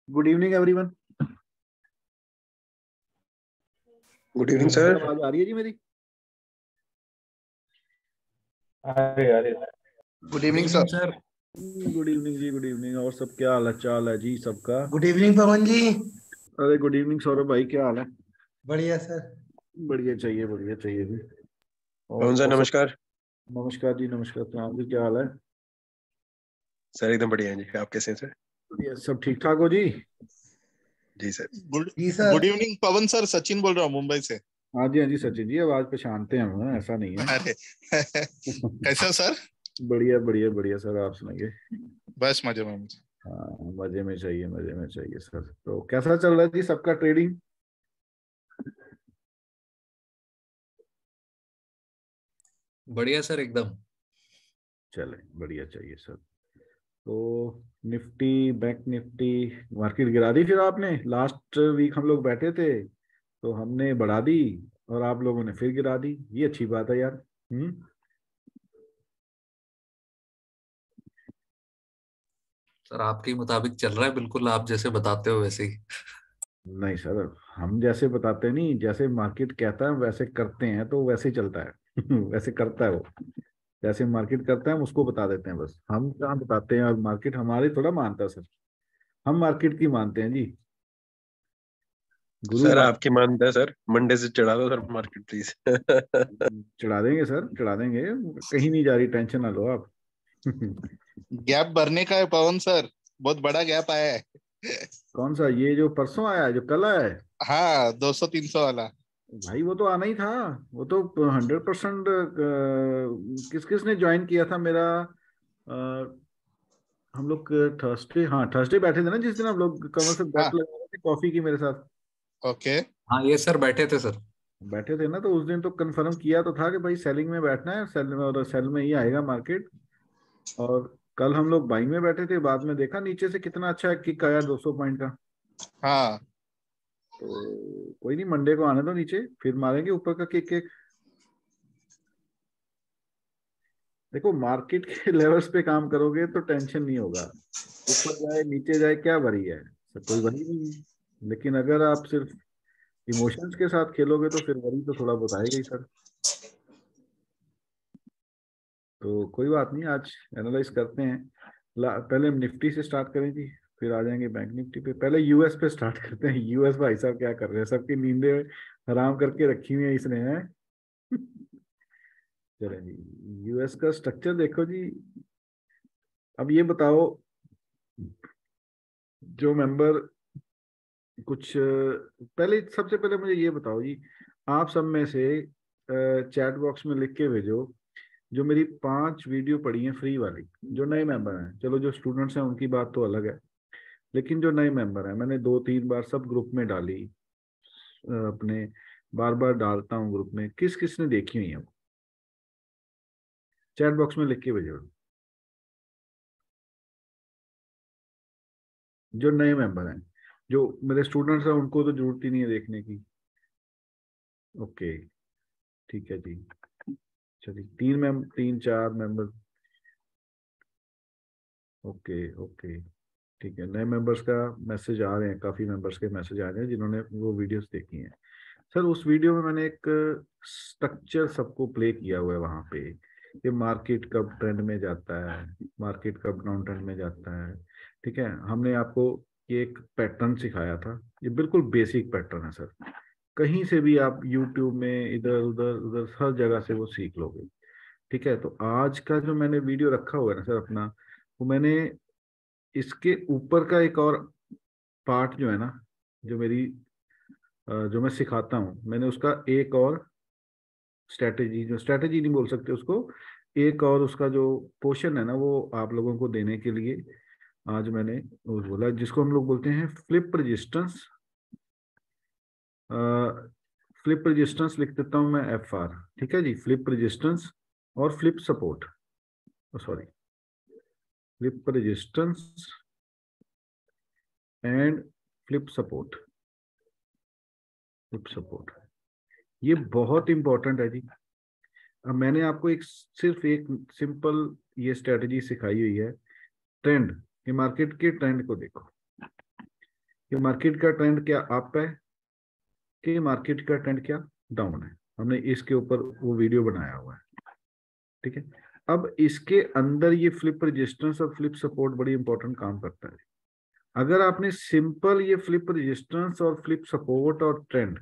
Good evening everyone. Good evening sir. आवाज आ रही है जी मेरी? अरे good evening sir. Good evening जी, गुड इवनिंग। और सब क्या हाल चाल है जी सबका? Good evening Pawan ji. अरे गुड इवनिंग सौरभ भाई, क्या हाल है? बढ़िया सर। बढ़िया चाहिए जी। पवन सर नमस्कार। नमस्कार जी, नमस्कार। तो आप जी क्या हाल है? सर एकदम बढ़िया है जी, आप कैसे हैं सर? बढ़िया, सब ठीक ठाक हो जी? जी सर। जी सर। गुड इवनिंग पवन सर, सचिन बोल रहा हूँ मुंबई से। हाँ जी सचिन जी, आवाज पहचानते हैं हम, ऐसा नहीं है। अरे कैसे हो सर? बढ़िया सर, आप सुनाइए। बस मजे में। हाँ, मजे में चाहिए सर। तो कैसा चल रहा है जी सबका ट्रेडिंग? बढ़िया सर एकदम। चले, बढ़िया चाहिए सर। तो निफ्टी, बैंक निफ्टी, मार्केट गिरा दी फिर आपने। लास्ट वीक हम लोग बैठे थे तो हमने बढ़ा दी और आप लोगों ने फिर गिरा दी। ये अच्छी बात है यार। सर आपके मुताबिक चल रहा है, बिल्कुल आप जैसे बताते हो वैसे ही। नहीं सर, हम जैसे बताते नहीं, जैसे मार्केट कहता है वैसे करते हैं तो वैसे ही चलता है। वैसे करता है वो। जैसे मार्केट करता है हम उसको बता देते हैं बस। हम कहाँ बताते हैं, और मार्केट हमारी थोड़ा मानता है सर। हम मार्केट की मानते हैं जी। गुरु सर आपकी मानता है सर, मंडे से चढ़ा दो सर मार्केट प्लीज। चढ़ा देंगे सर, चढ़ा देंगे। कहीं नहीं जा रही, टेंशन ना लो आप। गैप भरने का है पवन सर, बहुत बड़ा गैप आया है। कौन सा? ये जो परसों आया है, जो कल आया है? हाँ, 200-300 वाला। भाई वो तो आना ही था। वो तो 100%। किस किस ने ज्वाइन किया था मेरा? अ, हम लोग थर्सडे, हाँ थर्सडे बैठे थे ना, जिस दिन हम लोग कमर से हाँ बैट लगा रहे थे कॉफी की मेरे साथ। ओके। हाँ ये सर बैठे थे सर। बैठे थे ना, तो उस दिन तो कंफर्म किया तो था कि भाई सेलिंग में बैठना है, सेल में, और सेल में ही आएगा मार्केट। और कल हम लोग बाइंग में बैठे थे, बाद में देखा नीचे से कितना अच्छा किक आया 200 पॉइंट का। हाँ तो कोई नहीं, मंडे को आने दो नीचे, फिर मारेंगे ऊपर का किक एक। देखो, मार्केट के लेवल्स पे काम करोगे तो टेंशन नहीं होगा। ऊपर जाए नीचे जाए क्या वरी है सर, कोई वरी नहीं है। लेकिन अगर आप सिर्फ इमोशंस के साथ खेलोगे तो फिर वरी तो थोड़ा बहुत आएगा ही सर। तो कोई बात नहीं, आज एनालाइज करते हैं। पहले हम निफ्टी से स्टार्ट करें जी, फिर आ जाएंगे बैंक निफ्टी पे। पहले यूएस पे स्टार्ट करते हैं। यूएस भाई साहब क्या कर रहे हैं, सबकी नींदें हराम करके रखी हुई है इसने, है। चले जी, यूएस का स्ट्रक्चर देखो जी। अब ये बताओ, जो मेंबर कुछ पहले, सबसे पहले मुझे ये बताओ जी, आप सब में से चैट बॉक्स में लिख के भेजो, जो मेरी 5 वीडियो पड़ी हैं फ्री वाली, जो नए मेंबर हैं। चलो जो स्टूडेंट्स हैं उनकी बात तो अलग है, लेकिन जो नए मेंबर हैं, मैंने 2-3 बार सब ग्रुप में डाली, अपने बार बार डालता हूँ ग्रुप में। किस किस ने देखी हुई है वो? चैट बॉक्स में लिख के भेजो, जो नए मेंबर हैं। जो मेरे स्टूडेंट्स हैं उनको तो जरूरत ही नहीं है देखने की। ओके, ठीक है जी। चलिए 3-4 मेंबर। ओके ओके, ठीक है। नए मेंबर्स का मैसेज आ रहे हैं, काफ़ी मेंबर्स के मैसेज आ रहे हैं जिन्होंने वो वीडियोस देखी हैं। सर उस वीडियो में मैंने एक स्ट्रक्चर सबको प्ले किया हुआ है वहाँ पे, कि मार्केट कब ट्रेंड में जाता है, मार्केट कब डाउन ट्रेंड में जाता है। ठीक है, हमने आपको ये एक पैटर्न सिखाया था। ये बिल्कुल बेसिक पैटर्न है सर। कहीं से भी आप यूट्यूब में इधर उधर उधर हर जगह से वो सीख लोगे। ठीक है, तो आज का जो मैंने वीडियो रखा हुआ है ना सर अपना, वो मैंने इसके ऊपर का एक और पार्ट जो है ना, जो मेरी जो मैं सिखाता हूँ, मैंने उसका एक और स्ट्रेटेजी, जो स्ट्रेटेजी नहीं बोल सकते उसको, एक और उसका जो पोर्शन है ना, वो आप लोगों को देने के लिए आज मैंने वो बोला, जिसको हम लोग बोलते हैं फ्लिप रेजिस्टेंस। फ्लिप रेजिस्टेंस लिख देता हूँ मैं FR। ठीक है जी, फ्लिप रेजिस्टेंस और flip support, sorry, flip resistance and flip support. Flip support ये बहुत इंपॉर्टेंट है जी। अब मैंने आपको एक, सिर्फ एक सिंपल ये स्ट्रेटजी सिखाई हुई है। ट्रेंड, ये मार्केट के ट्रेंड को देखो। कि मार्केट का ट्रेंड क्या अप है कि मार्केट का ट्रेंड क्या डाउन है। हमने इसके ऊपर वो वीडियो बनाया हुआ है, ठीक है। अब इसके अंदर ये फ्लिप रेजिस्टेंस और फ्लिप सपोर्ट बड़ी इंपॉर्टेंट काम करता है। अगर आपने सिंपल ये फ्लिप रेजिस्टेंस और फ्लिप सपोर्ट और ट्रेंड,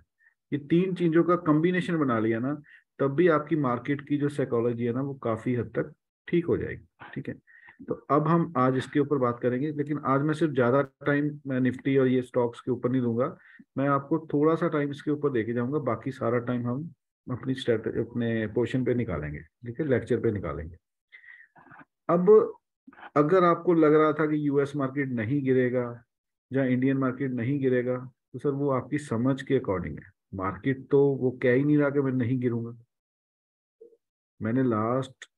ये तीन चीजों का कॉम्बिनेशन बना लिया ना, तब भी आपकी मार्केट की जो साइकोलॉजी है ना वो काफी हद तक ठीक हो जाएगी, ठीक है। तो अब हम आज इसके ऊपर बात करेंगे, लेकिन आज मैं सिर्फ ज्यादा टाइम मैं निफ्टी और ये स्टॉक्स के ऊपर नहीं दूंगा। मैं आपको थोड़ा सा टाइम इसके ऊपर देके जाऊंगा, बाकी सारा टाइम हम अपनी अपने पोर्शन पे निकालेंगे, ठीक है, लेक्चर पे निकालेंगे। अब अगर आपको लग रहा था कि यूएस मार्केट नहीं गिरेगा या इंडियन मार्केट नहीं गिरेगा, तो सर वो आपकी समझ के अकॉर्डिंग है। मार्केट तो वो कह ही नहीं रहा कि मैं नहीं गिरूंगा। मैंने लास्ट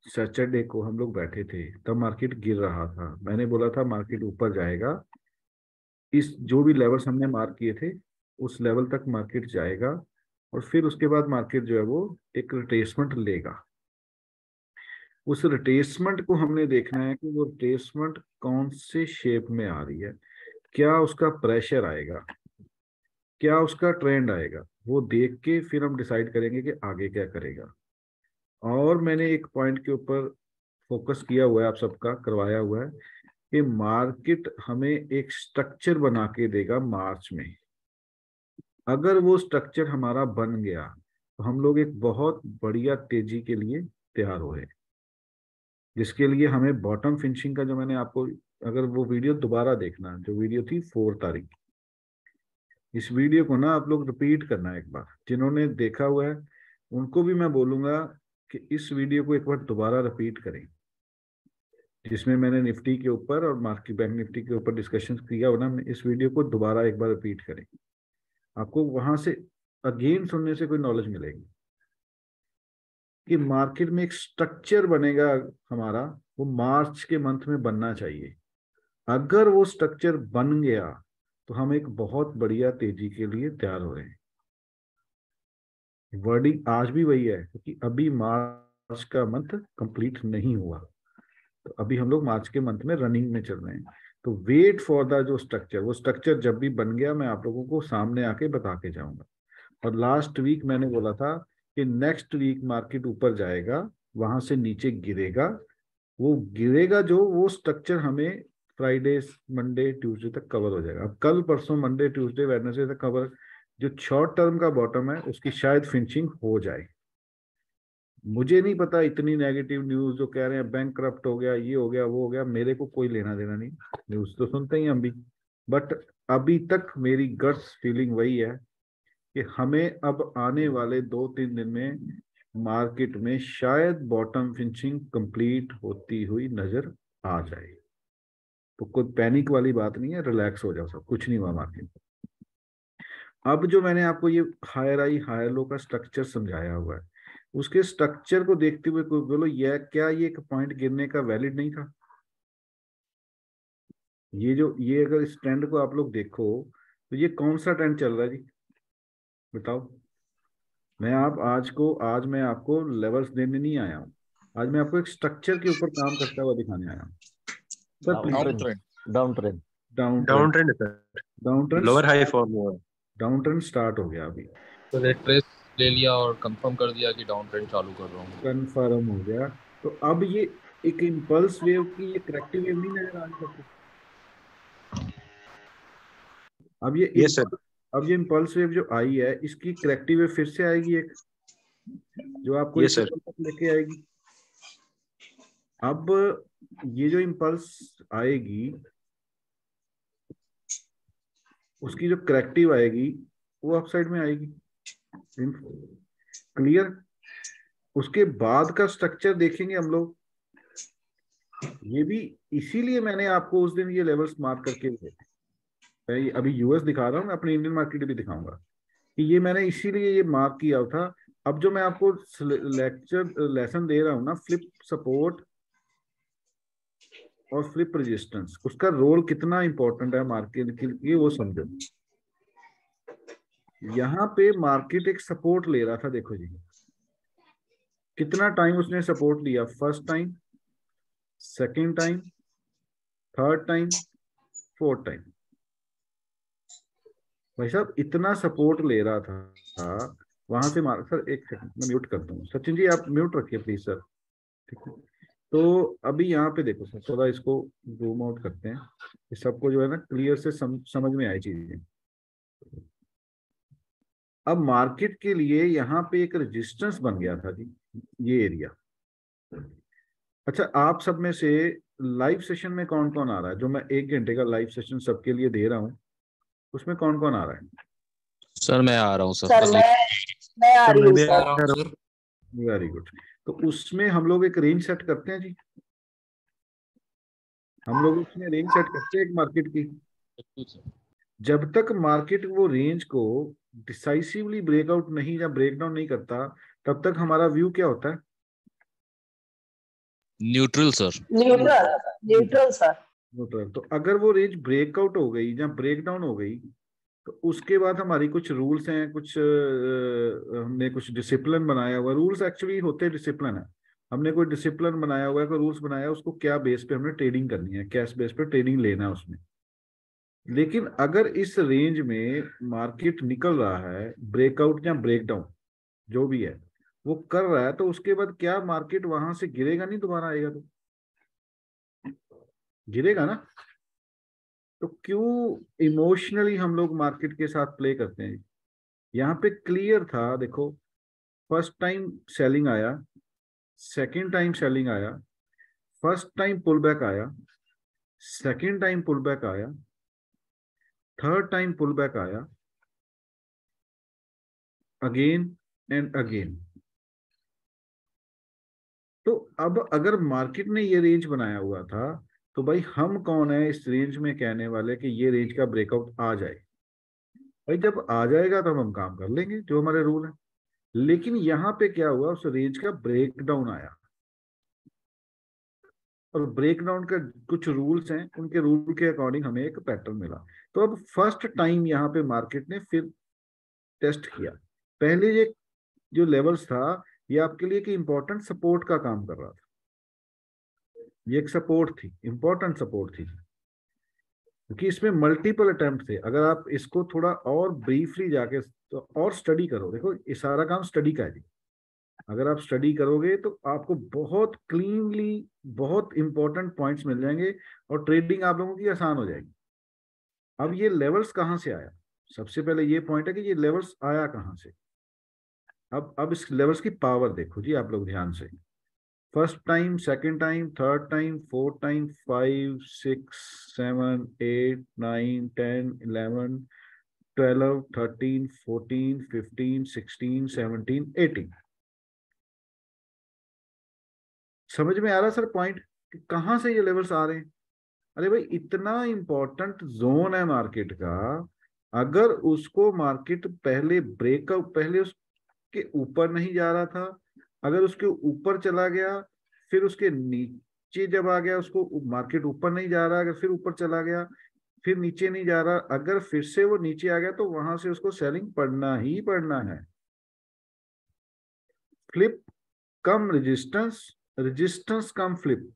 सैटरडे को हम लोग बैठे थे, तब मार्केट गिर रहा था। मैंने बोला था मार्केट ऊपर जाएगा, इस जो भी लेवल्स हमने मार्क किए थे उस लेवल तक मार्केट जाएगा, और फिर उसके बाद मार्केट जो है वो एक रिट्रेसमेंट लेगा। उस रिट्रेसमेंट को हमने देखना है कि वो रिट्रेसमेंट कौन से शेप में आ रही है, क्या उसका प्रेशर आएगा, क्या उसका ट्रेंड आएगा, वो देख के फिर हम डिसाइड करेंगे कि आगे क्या करेगा। और मैंने एक पॉइंट के ऊपर फोकस किया हुआ है, आप सबका करवाया हुआ है, कि मार्केट हमें एक स्ट्रक्चर बना के देगा मार्च में। अगर वो स्ट्रक्चर हमारा बन गया तो हम लोग एक बहुत बढ़िया तेजी के लिए तैयार हो रहे हैं, जिसके लिए हमें बॉटम फिनिशिंग का जो मैंने आपको, अगर वो वीडियो दोबारा देखना, जो वीडियो थी 4 तारीख, इस वीडियो को ना आप लोग रिपीट करना एक बार। जिन्होंने देखा हुआ है उनको भी मैं बोलूंगा कि इस वीडियो को एक बार दोबारा रिपीट करें, जिसमें मैंने निफ्टी के ऊपर और मार्केट बैंक निफ्टी के ऊपर डिस्कशन किया हो ना, इस वीडियो को दोबारा एक बार रिपीट करें। आपको वहां से अगेन सुनने से कोई नॉलेज मिलेगी कि मार्केट में एक स्ट्रक्चर बनेगा हमारा, वो मार्च के मंथ में बनना चाहिए। अगर वो स्ट्रक्चर बन गया तो हम एक बहुत बढ़िया तेजी के लिए तैयार हो रहे हैं। वर्डिंग आज भी वही है, क्योंकि अभी मार्च का मंथ कंप्लीट नहीं हुआ, तो अभी हम लोग मार्च के मंथ में रनिंग में चल रहे हैं। तो वेट फॉर द जो स्ट्रक्चर, वो स्ट्रक्चर जब भी बन गया मैं आप लोगों को सामने आके बता के जाऊंगा। और लास्ट वीक मैंने बोला था कि नेक्स्ट वीक मार्केट ऊपर जाएगा, वहां से नीचे गिरेगा। वो गिरेगा जो वो स्ट्रक्चर हमें फ्राइडे मंडे ट्यूसडे तक कवर हो जाएगा। अब कल परसों मंडे ट्यूसडे वेडनेसडे तक कवर, जो शॉर्ट टर्म का बॉटम है उसकी शायद फिनिशिंग हो जाए। मुझे नहीं पता, इतनी नेगेटिव न्यूज जो कह रहे हैं बैंक करप्ट हो गया, ये हो गया, वो हो गया, मेरे को कोई लेना देना नहीं। न्यूज तो सुनते ही हम भी, बट अभी तक मेरी गट्स फीलिंग वही है कि हमें अब आने वाले 2-3 दिन में मार्केट में शायद बॉटम फिनिशिंग कंप्लीट होती हुई नजर आ जाए। तो कोई पैनिक वाली बात नहीं है, रिलैक्स हो जाओ सब, कुछ नहीं हुआ मार्केट। अब जो मैंने आपको ये हायर आई हायर लो का स्ट्रक्चर समझाया हुआ है, उसके स्ट्रक्चर को देखते हुए कोई बोलो ये क्या, ये एक पॉइंट गिरने का वैलिड नहीं था? ये अगर इस ट्रेंड को आप लोग देखो तो ये कौन सा ट्रेंड चल रहा है जी, बताओ। आज मैं आपको लेवल्स देने नहीं आया हूँ, आज मैं आपको एक स्ट्रक्चर के ऊपर काम करता हुआ दिखाने आया हूँ। Sir down trend. Down trend, down down trend, trend है sir, down trend, lower high form हुआ है। डाउन ट्रेंड स्टार्ट हो गया अभी, तो एक ट्रेस ले लिया और कंफर्म कर दिया कि डाउन ट्रेंड चालू कर रहा हूँ। कन्फर्म हो गया। तो अब ये एक इम्पल्स वेव की, ये करेक्टिव वेव नहीं नजर आ रही सबको? अब ये यस सर, अब ये इम्पल्स वेव जो आई है, इसकी करेक्टिव वेव फिर से आएगी एक, जो आपको यस इस सर, लेवल तक लेके आएगी। अब ये जो इम्पल्स आएगी, उसकी जो करेक्टिव आएगी वो अपसाइड में आएगी, क्लियर। उसके बाद का स्ट्रक्चर देखेंगे हम लोग, ये भी इसीलिए मैंने आपको उस दिन ये लेवल्स मार्क करके दिए थे। मैं अभी यूएस दिखा रहा हूँ, मैं अपनी इंडियन मार्केट भी दिखाऊंगा कि ये मैंने इसीलिए ये मार्क किया था। अब जो मैं आपको लेसन दे रहा हूँ ना, फ्लिप सपोर्ट और फ्लिप रेजिस्टेंस, उसका रोल कितना इंपॉर्टेंट है मार्केट के लिए वो समझो। यहाँ पे मार्केट एक सपोर्ट ले रहा था, देखो जी कितना टाइम उसने सपोर्ट लिया, first time, second time, third time, fourth time. भाई साहब इतना सपोर्ट ले रहा था वहां से मार। सर एक सेकंड मैं म्यूट करता हूँ, सचिन जी आप म्यूट रखिए प्लीज सर। ठीक है, तो अभी यहाँ पे देखो सर, थोड़ा इसको जूम आउट करते हैं, इस सबको जो है ना क्लियर से समझ में आई चीजें। अब मार्केट के लिए यहाँ पे एक रेजिस्टेंस बन गया था जी, ये एरिया। अच्छा आप सब में से लाइव सेशन में कौन कौन आ रहा है? जो मैं 1 घंटे का लाइव सेशन सबके लिए दे रहा हूँ, उसमें कौन कौन आ रहा है? सर मैं आ रहा हूँ सर। सर मैं आ रही हूँ सर। Very good. तो उसमें हम लोग एक रेंज सेट करते हैं जी, हम लोग उसमें रेंज सेट करते हैं एक मार्केट की। जब तक मार्केट वो रेंज को डिसाइसिवली ब्रेकआउट नहीं या ब्रेक डाउन नहीं करता, तब तक हमारा व्यू क्या होता है? Neutral sir. Neutral sir. Neutral. तो अगर वो रेंज ब्रेकआउट हो गई या ब्रेक डाउन हो गई, तो उसके बाद हमारी कुछ रूल्स हैं, कुछ हमने कुछ डिसिप्लिन बनाया हुआ। रूल्स एक्चुअली होते डिसिप्लिन है। हमने कोई डिसिप्लिन बनाया हुआ है, कोई रूल्स बनाया है, उसको क्या बेस पे हमने ट्रेडिंग करनी है, कैश बेस पे ट्रेडिंग लेना है उसमें। लेकिन अगर इस रेंज में मार्केट निकल रहा है, ब्रेकआउट या ब्रेकडाउन जो भी है वो कर रहा है, तो उसके बाद क्या मार्केट वहां से गिरेगा नहीं? दोबारा आएगा तो गिरेगा ना। तो क्यों इमोशनली हम लोग मार्केट के साथ प्ले करते हैं? यहाँ पे क्लियर था देखो, फर्स्ट टाइम सेलिंग आया, सेकंड टाइम सेलिंग आया, फर्स्ट टाइम पुल बैक आया, सेकंड टाइम पुल बैक आया, थर्ड टाइम पुल बैक आया, अगेन एंड अगेन। तो अब अगर मार्केट ने ये रेंज बनाया हुआ था, तो भाई हम कौन है इस रेंज में कहने वाले कि ये रेंज का ब्रेकआउट आ जाए? भाई जब आ जाएगा तो हम काम कर लेंगे जो हमारे रूल है। लेकिन यहाँ पे क्या हुआ, उस रेंज का ब्रेक डाउन आया, और ब्रेक डाउन का कुछ रूल्स हैं, उनके रूल के अकॉर्डिंग हमें एक पैटर्न मिला। तो अब फर्स्ट टाइम यहाँ पे मार्केट ने फिर टेस्ट किया। पहले ये जो लेवल्स था, ये आपके लिए कि इंपॉर्टेंट सपोर्ट का काम कर रहा था, ये एक सपोर्ट थी, इंपॉर्टेंट सपोर्ट थी, क्योंकि इसमें मल्टीपल अटेम्प्ट थे। अगर आप इसको थोड़ा और ब्रीफली जाके तो और स्टडी करो, देखो ये सारा काम स्टडी का है जी। अगर आप स्टडी करोगे तो आपको बहुत क्लीनली बहुत इंपॉर्टेंट पॉइंट्स मिल जाएंगे, और ट्रेडिंग आप लोगों की आसान हो जाएगी। अब ये लेवल्स कहाँ से आया? सबसे पहले ये पॉइंट है कि ये लेवल्स आया कहाँ से। अब इस लेवल्स की पावर देखो जी आप लोग ध्यान से। First time, second time, third time, fourth time, 5, 6, 7, 8, 9, 10, 11, 12, 13, 14, 15, 16, 17, 18। समझ में आ रहा सर पॉइंट कि कहाँ से ये लेवल्स आ रहे हैं? अरे भाई इतना इंपॉर्टेंट जोन है मार्केट का, अगर उसको मार्केट पहले ब्रेकआउट, पहले उसके ऊपर नहीं जा रहा था, अगर उसके ऊपर चला गया, फिर उसके नीचे जब आ गया, उसको मार्केट ऊपर नहीं जा रहा, अगर फिर ऊपर चला गया, फिर नीचे नहीं जा रहा, अगर फिर से वो नीचे आ गया, तो वहां से उसको सेलिंग पढ़ना ही पढ़ना है। फ्लिप कम रेजिस्टेंस, रेजिस्टेंस कम फ्लिप,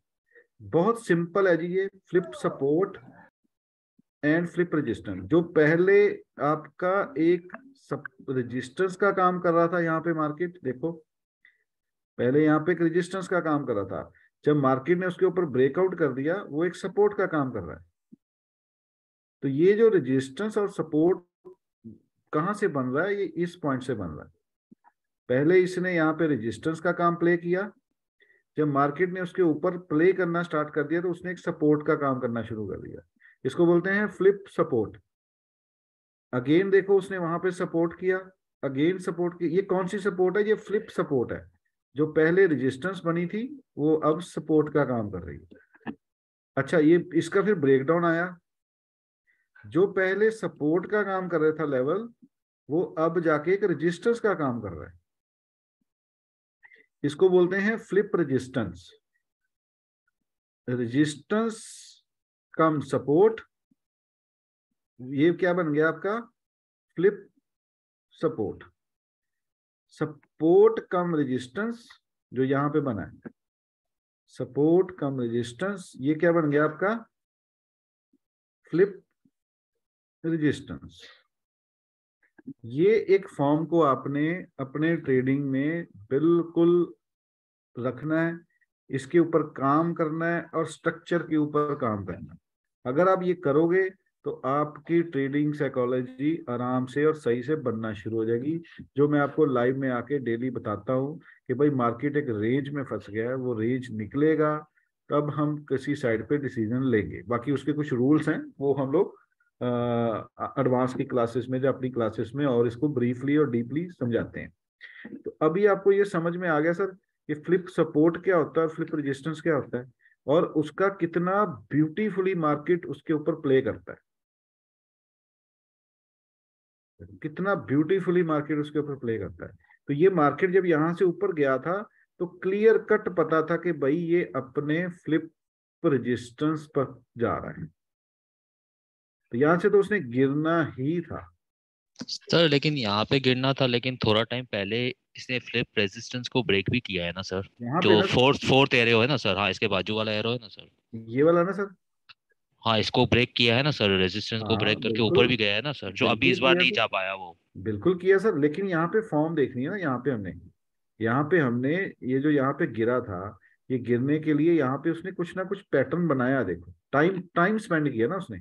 बहुत सिंपल है जी ये। Flip support and flip resistance. जो पहले आपका एक रेजिस्टेंस का काम कर रहा था यहाँ पे मार्केट, देखो पहले यहाँ पे एक रेजिस्टेंस का काम कर रहा था, जब मार्केट ने उसके ऊपर ब्रेकआउट कर दिया, वो एक सपोर्ट का काम कर रहा है। तो ये जो रेजिस्टेंस और सपोर्ट कहाँ से बन रहा है? ये इस पॉइंट से बन रहा है। पहले इसने यहाँ पे रेजिस्टेंस का काम प्ले किया, जब मार्केट ने उसके ऊपर प्ले करना स्टार्ट कर दिया, तो उसने एक सपोर्ट का काम करना शुरू कर दिया। इसको बोलते हैं फ्लिप सपोर्ट। अगेन देखो उसने वहां पे सपोर्ट किया, अगेन सपोर्ट किया। ये कौन सी सपोर्ट है? ये फ्लिप सपोर्ट है। जो पहले रेजिस्टेंस बनी थी, वो अब सपोर्ट का काम कर रही है। अच्छा, ये इसका फिर ब्रेकडाउन आया। जो पहले सपोर्ट का काम कर रहा था लेवल, वो अब जाके एक रेजिस्टेंस का काम कर रहा है। इसको बोलते हैं फ्लिप रेजिस्टेंस। रेजिस्टेंस कम सपोर्ट, ये क्या बन गया आपका? Flip support. सपोर्ट कम रेजिस्टेंस, जो यहां पे बना है, सपोर्ट कम रेजिस्टेंस, ये क्या बन गया आपका? Flip resistance. ये एक फॉर्म को आपने अपने ट्रेडिंग में बिल्कुल रखना है, इसके ऊपर काम करना है और स्ट्रक्चर के ऊपर काम करना है। अगर आप ये करोगे तो आपकी ट्रेडिंग साइकोलॉजी आराम से और सही से बनना शुरू हो जाएगी। जो मैं आपको लाइव में आके डेली बताता हूँ कि भाई मार्केट एक रेंज में फंस गया है, वो रेंज निकलेगा तब हम किसी साइड पे डिसीजन लेंगे। बाकी उसके कुछ रूल्स हैं, वो हम लोग एडवांस की क्लासेस में, जो अपनी क्लासेस में और इसको ब्रीफली और डीपली समझाते हैं। तो अभी आपको ये समझ में आ गया सर कि फ्लिप सपोर्ट क्या होता है और फ्लिप रेजिस्टेंस क्या होता है, और उसका कितना ब्यूटीफुली मार्केट उसके ऊपर प्ले करता है, कितना ब्यूटीफुली मार्केट उसके ऊपर प्ले करता है। तो ये मार्केट जब यहां से ऊपर गया था तो क्लियर कट पता था कि भाई ये अपने फ्लिप रेजिस्टेंस पर जा रहा है, तो यहां से तो उसने गिरना ही था सर। लेकिन यहाँ पे गिरना था, लेकिन थोड़ा टाइम पहले इसने फ्लिप रेजिस्टेंस को ब्रेक भी किया है ना सर। यहाँ पे जो ना। फोर्थ एरो है ना सर, हाँ इसके बाजू वाला एरो है ना सर, ये वाला ना सर। हाँ इसको ब्रेक किया है ना सर, रेजिस्टेंस को हाँ ब्रेक करके ऊपर बिल्कुल, भी गया है ना सर, जो अभी बिल्कुल इस बार किया नहीं सर, जा पाया वो। बिल्कुल किया सर। लेकिन यहाँ पे फॉर्म देखनी है ना, यहाँ पे हमने ये जो यहाँ पे गिरा था, ये गिरने के लिए यहाँ पे उसने कुछ ना कुछ पैटर्न बनाया। देखो टाइम टाइम स्पेंड किया ना उसने।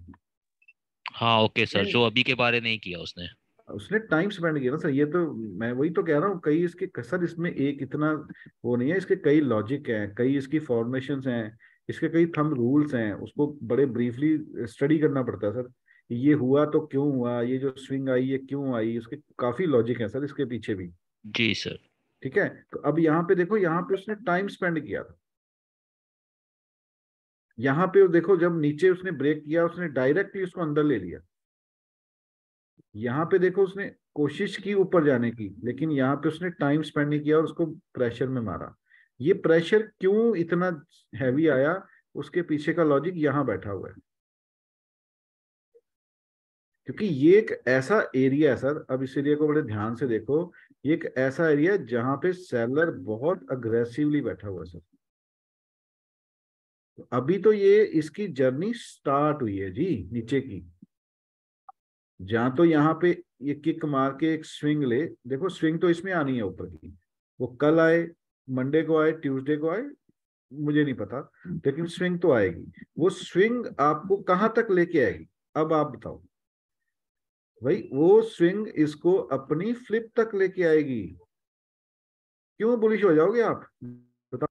हाँ ओके सर, जो अभी के बारे नहीं किया उसने। उसने टाइम स्पेंड किया ना सर। ये तो मैं वही तो कह रहा हूँ, कई इसके सर इसमें एक इतना वो नहीं है, इसके कई लॉजिक हैं, कई इसकी फॉर्मेशंस हैं, इसके कई थंब रूल्स हैं, उसको बड़े ब्रीफली स्टडी करना पड़ता है सर। ये हुआ तो क्यों हुआ, ये जो स्विंग आई ये क्यों आई, उसके काफी लॉजिक है सर इसके पीछे भी। जी सर। ठीक है, तो अब यहाँ पे देखो, यहाँ पे उसने टाइम स्पेंड किया था। यहाँ पे देखो जब नीचे उसने ब्रेक किया उसने डायरेक्टली उसको अंदर ले लिया। यहाँ पे देखो उसने कोशिश की ऊपर जाने की, लेकिन यहाँ पे उसने टाइम स्पेंड नहीं किया और उसको प्रेशर में मारा। ये प्रेशर क्यों इतना हैवी आया, उसके पीछे का लॉजिक यहाँ बैठा हुआ है। क्योंकि ये एक ऐसा एरिया है सर, अब इस एरिया को बड़े ध्यान से देखो, ये एक ऐसा एरिया है जहां पे सेलर बहुत अग्रेसिवली बैठा हुआ है सर। तो अभी तो ये इसकी जर्नी स्टार्ट हुई है जी नीचे की। जहां तो यहाँ पे ये किक मार के एक स्विंग ले, देखो स्विंग तो इसमें आनी है ऊपर की, वो कल आए, मंडे को आए, ट्यूसडे को आए, मुझे नहीं पता, लेकिन स्विंग तो आएगी। वो स्विंग आपको कहां तक लेके आएगी, अब आप बताओ भाई। वो स्विंग इसको अपनी फ्लिप तक लेके आएगी। क्यों बुलिश हो जाओगे आप, बताओ।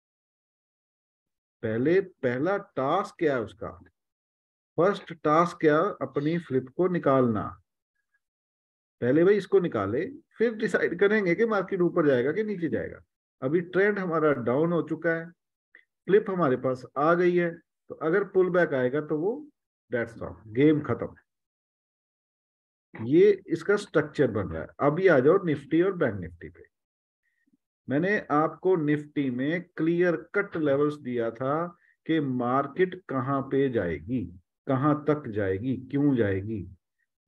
पहला टास्क क्या है उसका, फर्स्ट टास्क क्या, अपनी फ्लिप को निकालना। पहले भाई इसको निकाले, फिर डिसाइड करेंगे कि मार्केट ऊपर जाएगा कि नीचे जाएगा। अभी ट्रेंड हमारा डाउन हो चुका है, फ्लिप हमारे पास आ गई है, तो अगर पुल बैक आएगा तो वो दैट्स ऑल, गेम खत्म। ये इसका स्ट्रक्चर बन रहा है। अभी आ जाओ निफ्टी और बैंक निफ्टी पे। मैंने आपको निफ्टी में क्लियर कट लेवल्स दिया था कि मार्केट कहां पे जाएगी, कहां तक जाएगी, क्यों जाएगी।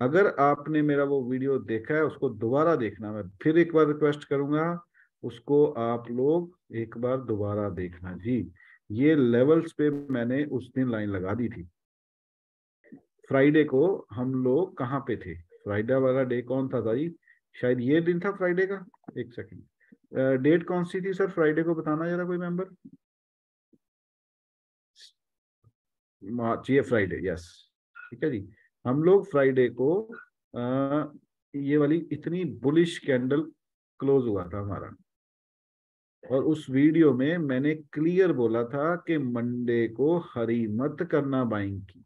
अगर आपने मेरा वो वीडियो देखा है उसको दोबारा देखना, मैं फिर एक बार रिक्वेस्ट करूंगा, उसको आप लोग एक बार दोबारा देखना जी। ये लेवल्स पे मैंने उस दिन लाइन लगा दी थी। फ्राइडे को हम लोग कहाँ पे थे, फ्राइडे वाला डे कौन था जी, शायद ये दिन था फ्राइडे का। एक सेकंड, डेट कौन सी थी सर फ्राइडे को, बताना जरा कोई मेंबर। मार्च, ये फ्राइडे, यस ठीक है जी। हम लोग फ्राइडे को ये वाली इतनी बुलिश कैंडल क्लोज हुआ था हमारा, और उस वीडियो में मैंने क्लियर बोला था कि मंडे को हरी मत करना बाइंग की,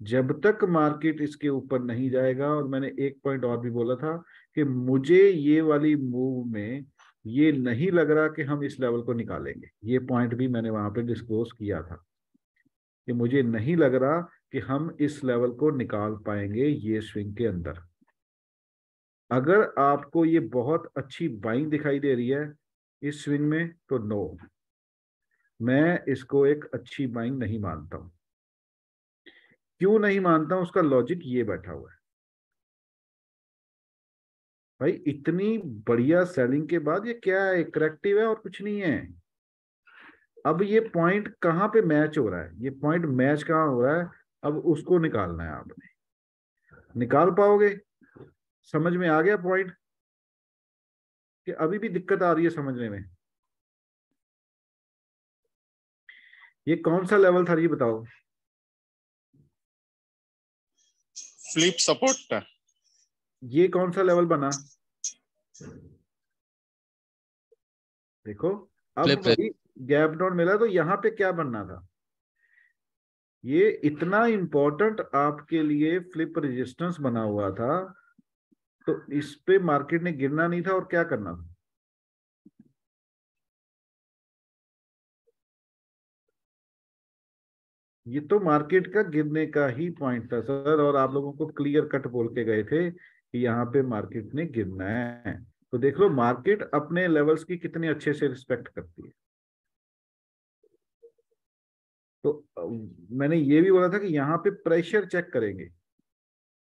जब तक मार्केट इसके ऊपर नहीं जाएगा। और मैंने एक पॉइंट और भी बोला था कि मुझे ये वाली मूव में ये नहीं लग रहा कि हम इस लेवल को निकालेंगे। ये पॉइंट भी मैंने वहां पे डिस्क्लोज किया था कि मुझे नहीं लग रहा कि हम इस लेवल को निकाल पाएंगे ये स्विंग के अंदर। अगर आपको ये बहुत अच्छी बाइंग दिखाई दे रही है इस स्विंग में तो नो, मैं इसको एक अच्छी बाइंग नहीं मानता हूं। क्यों नहीं मानता हूं, उसका लॉजिक ये बैठा हुआ है भाई। इतनी बढ़िया सेलिंग के बाद ये क्या है, करेक्टिव है और कुछ नहीं है। अब ये पॉइंट कहां पे मैच हो रहा है, ये पॉइंट मैच कहां हो रहा है, अब उसको निकालना है आपने। निकाल पाओगे समझ में आ गया पॉइंट कि अभी भी दिक्कत आ रही है समझने में? ये कौन सा लेवल था ये बताओ? फ्लिप सपोर्ट था। ये कौन सा लेवल बना? देखो अब Flip भाई गैप डाउन मिला तो यहाँ पे क्या बनना था? ये इतना इंपॉर्टेंट आपके लिए फ्लिप रेजिस्टेंस बना हुआ था, तो इस पे मार्केट ने गिरना नहीं था और क्या करना था? ये तो मार्केट का गिरने का ही पॉइंट था सर, और आप लोगों को क्लियर कट बोल के गए थे कि यहाँ पे मार्केट ने गिरना है। तो देख लो मार्केट अपने लेवल्स की कितने अच्छे से रिस्पेक्ट करती है। तो मैंने ये भी बोला था कि यहाँ पे प्रेशर चेक करेंगे,